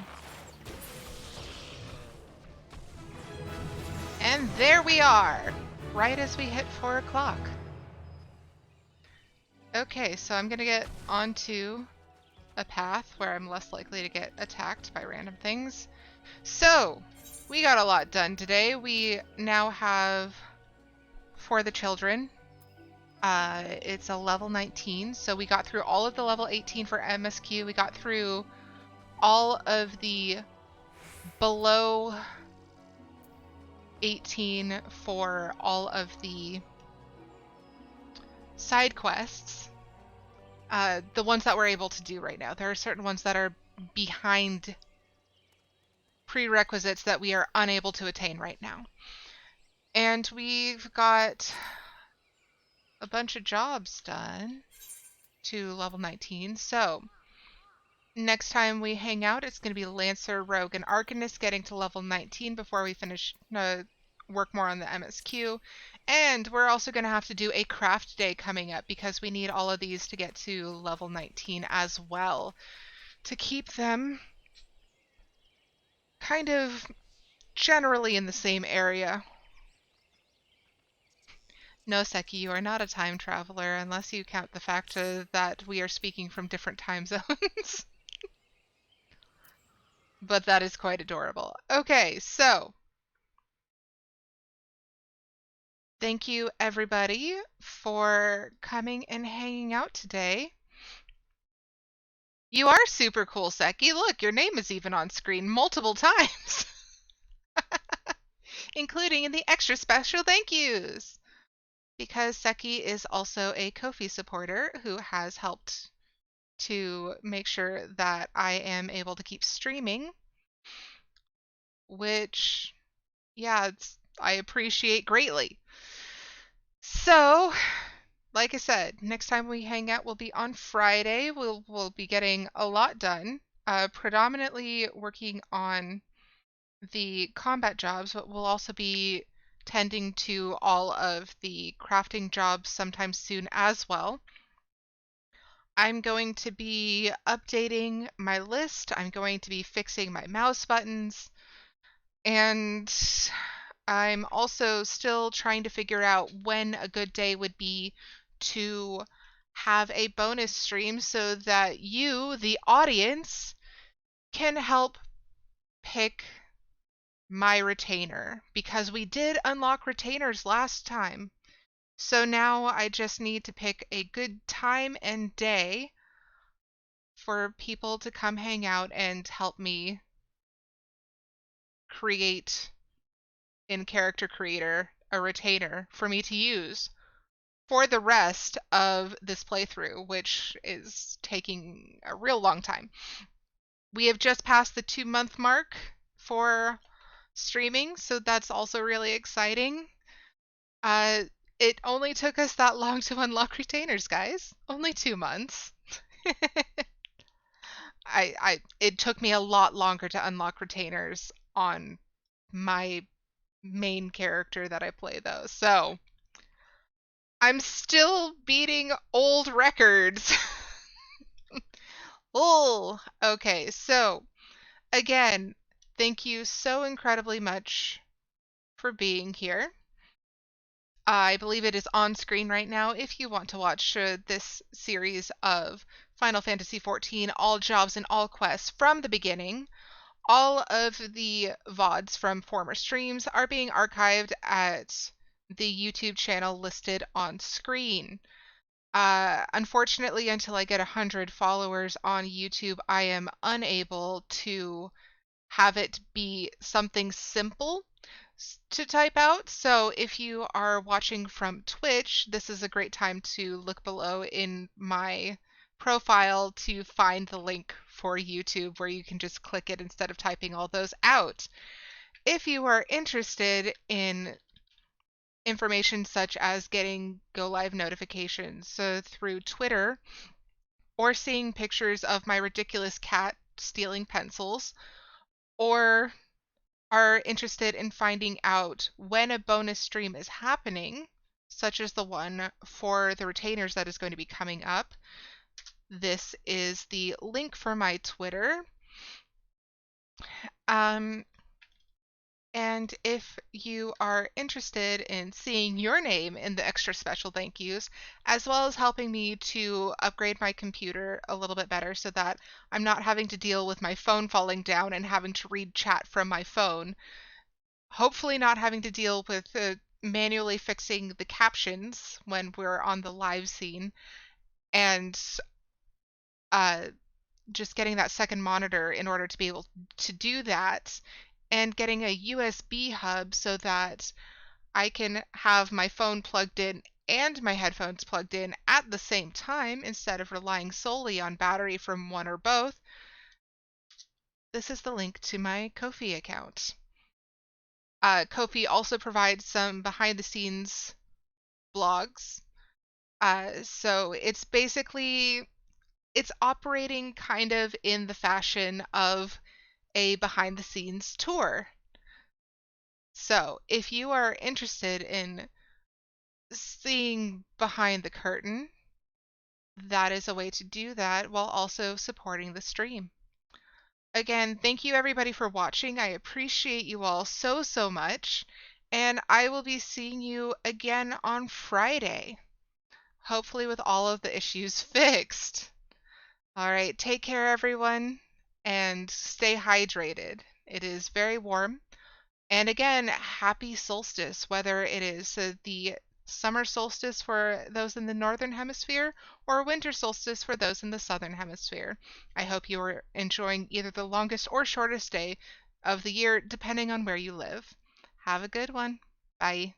And there we are! Right as we hit 4 o'clock. Okay, so I'm gonna get onto a path where I'm less likely to get attacked by random things. So, we got a lot done today. We now have, for the children, it's a level 19, so we got through all of the level 18 for MSQ. We got through all of the below 18 for all of the side quests. The ones that we're able to do right now. There are certain ones that are behind prerequisites that we are unable to attain right now. And we've got a bunch of jobs done to level 19. So next time we hang out, it's going to be Lancer, Rogue, and Arcanist getting to level 19 before we finish work more on the MSQ. And we're also going to have to do a craft day coming up because we need all of these to get to level 19 as well to keep them kind of generally in the same area. No, Seki, you are not a time traveler unless you count the fact that we are speaking from different time zones. But that is quite adorable. Okay, so thank you everybody for coming and hanging out today. You are super cool, Seki. Look, your name is even on screen multiple times, including in the extra special thank yous. Because Seki is also a Ko-fi supporter who has helped to make sure that I am able to keep streaming, which, yeah, I appreciate greatly. So, like I said, next time we hang out will be on Friday. We'll be getting a lot done. Predominantly working on the combat jobs, but we'll also be tending to all of the crafting jobs sometime soon as well. I'm going to be updating my list. I'm going to be fixing my mouse buttons. And I'm also still trying to figure out when a good day would be to have a bonus stream so that you, the audience, can help pick my retainer. Because we did unlock retainers last time. So now I just need to pick a good time and day for people to come hang out and help me create in Character Creator a retainer for me to use for the rest of this playthrough, which is taking a real long time. We have just passed the 2-month mark for streaming, so that's also really exciting. Uh, it only took us that long to unlock retainers, guys. Only 2 months. It took me a lot longer to unlock retainers on my main character that I play though. So I'm still beating old records. Oh, okay. So again, thank you so incredibly much for being here. I believe it is on screen right now if you want to watch this series of Final Fantasy XIV, all jobs and all quests from the beginning. All of the VODs from former streams are being archived at the YouTube channel listed on screen. Unfortunately, until I get 100 followers on YouTube, I am unable to have it be something simple to type out. So if you are watching from Twitch, this is a great time to look below in my profile to find the link for YouTube where you can just click it instead of typing all those out. If you are interested in information such as getting go live notifications through Twitter or seeing pictures of my ridiculous cat stealing pencils, or are interested in finding out when a bonus stream is happening, such as the one for the retainers that is going to be coming up, this is the link for my Twitter. And if you are interested in seeing your name in the extra special thank yous, as well as helping me to upgrade my computer a little bit better so that I'm not having to deal with my phone falling down and having to read chat from my phone, hopefully not having to deal with manually fixing the captions when we're on the live scene, and uh, just getting that second monitor in order to be able to do that, and getting a USB hub so that I can have my phone plugged in and my headphones plugged in at the same time instead of relying solely on battery from one or both. This is the link to my Ko-fi account. Ko-fi also provides some behind the scenes blogs. So it's operating kind of in the fashion of a behind the scenes tour. So if you are interested in seeing behind the curtain, that is a way to do that while also supporting the stream. Again, thank you everybody for watching. I appreciate you all so, so much. And I will be seeing you again on Friday, hopefully with all of the issues fixed. All right, take care, everyone, and stay hydrated. It is very warm. And again, happy solstice, whether it is the summer solstice for those in the northern hemisphere or winter solstice for those in the southern hemisphere. I hope you are enjoying either the longest or shortest day of the year, depending on where you live. Have a good one. Bye.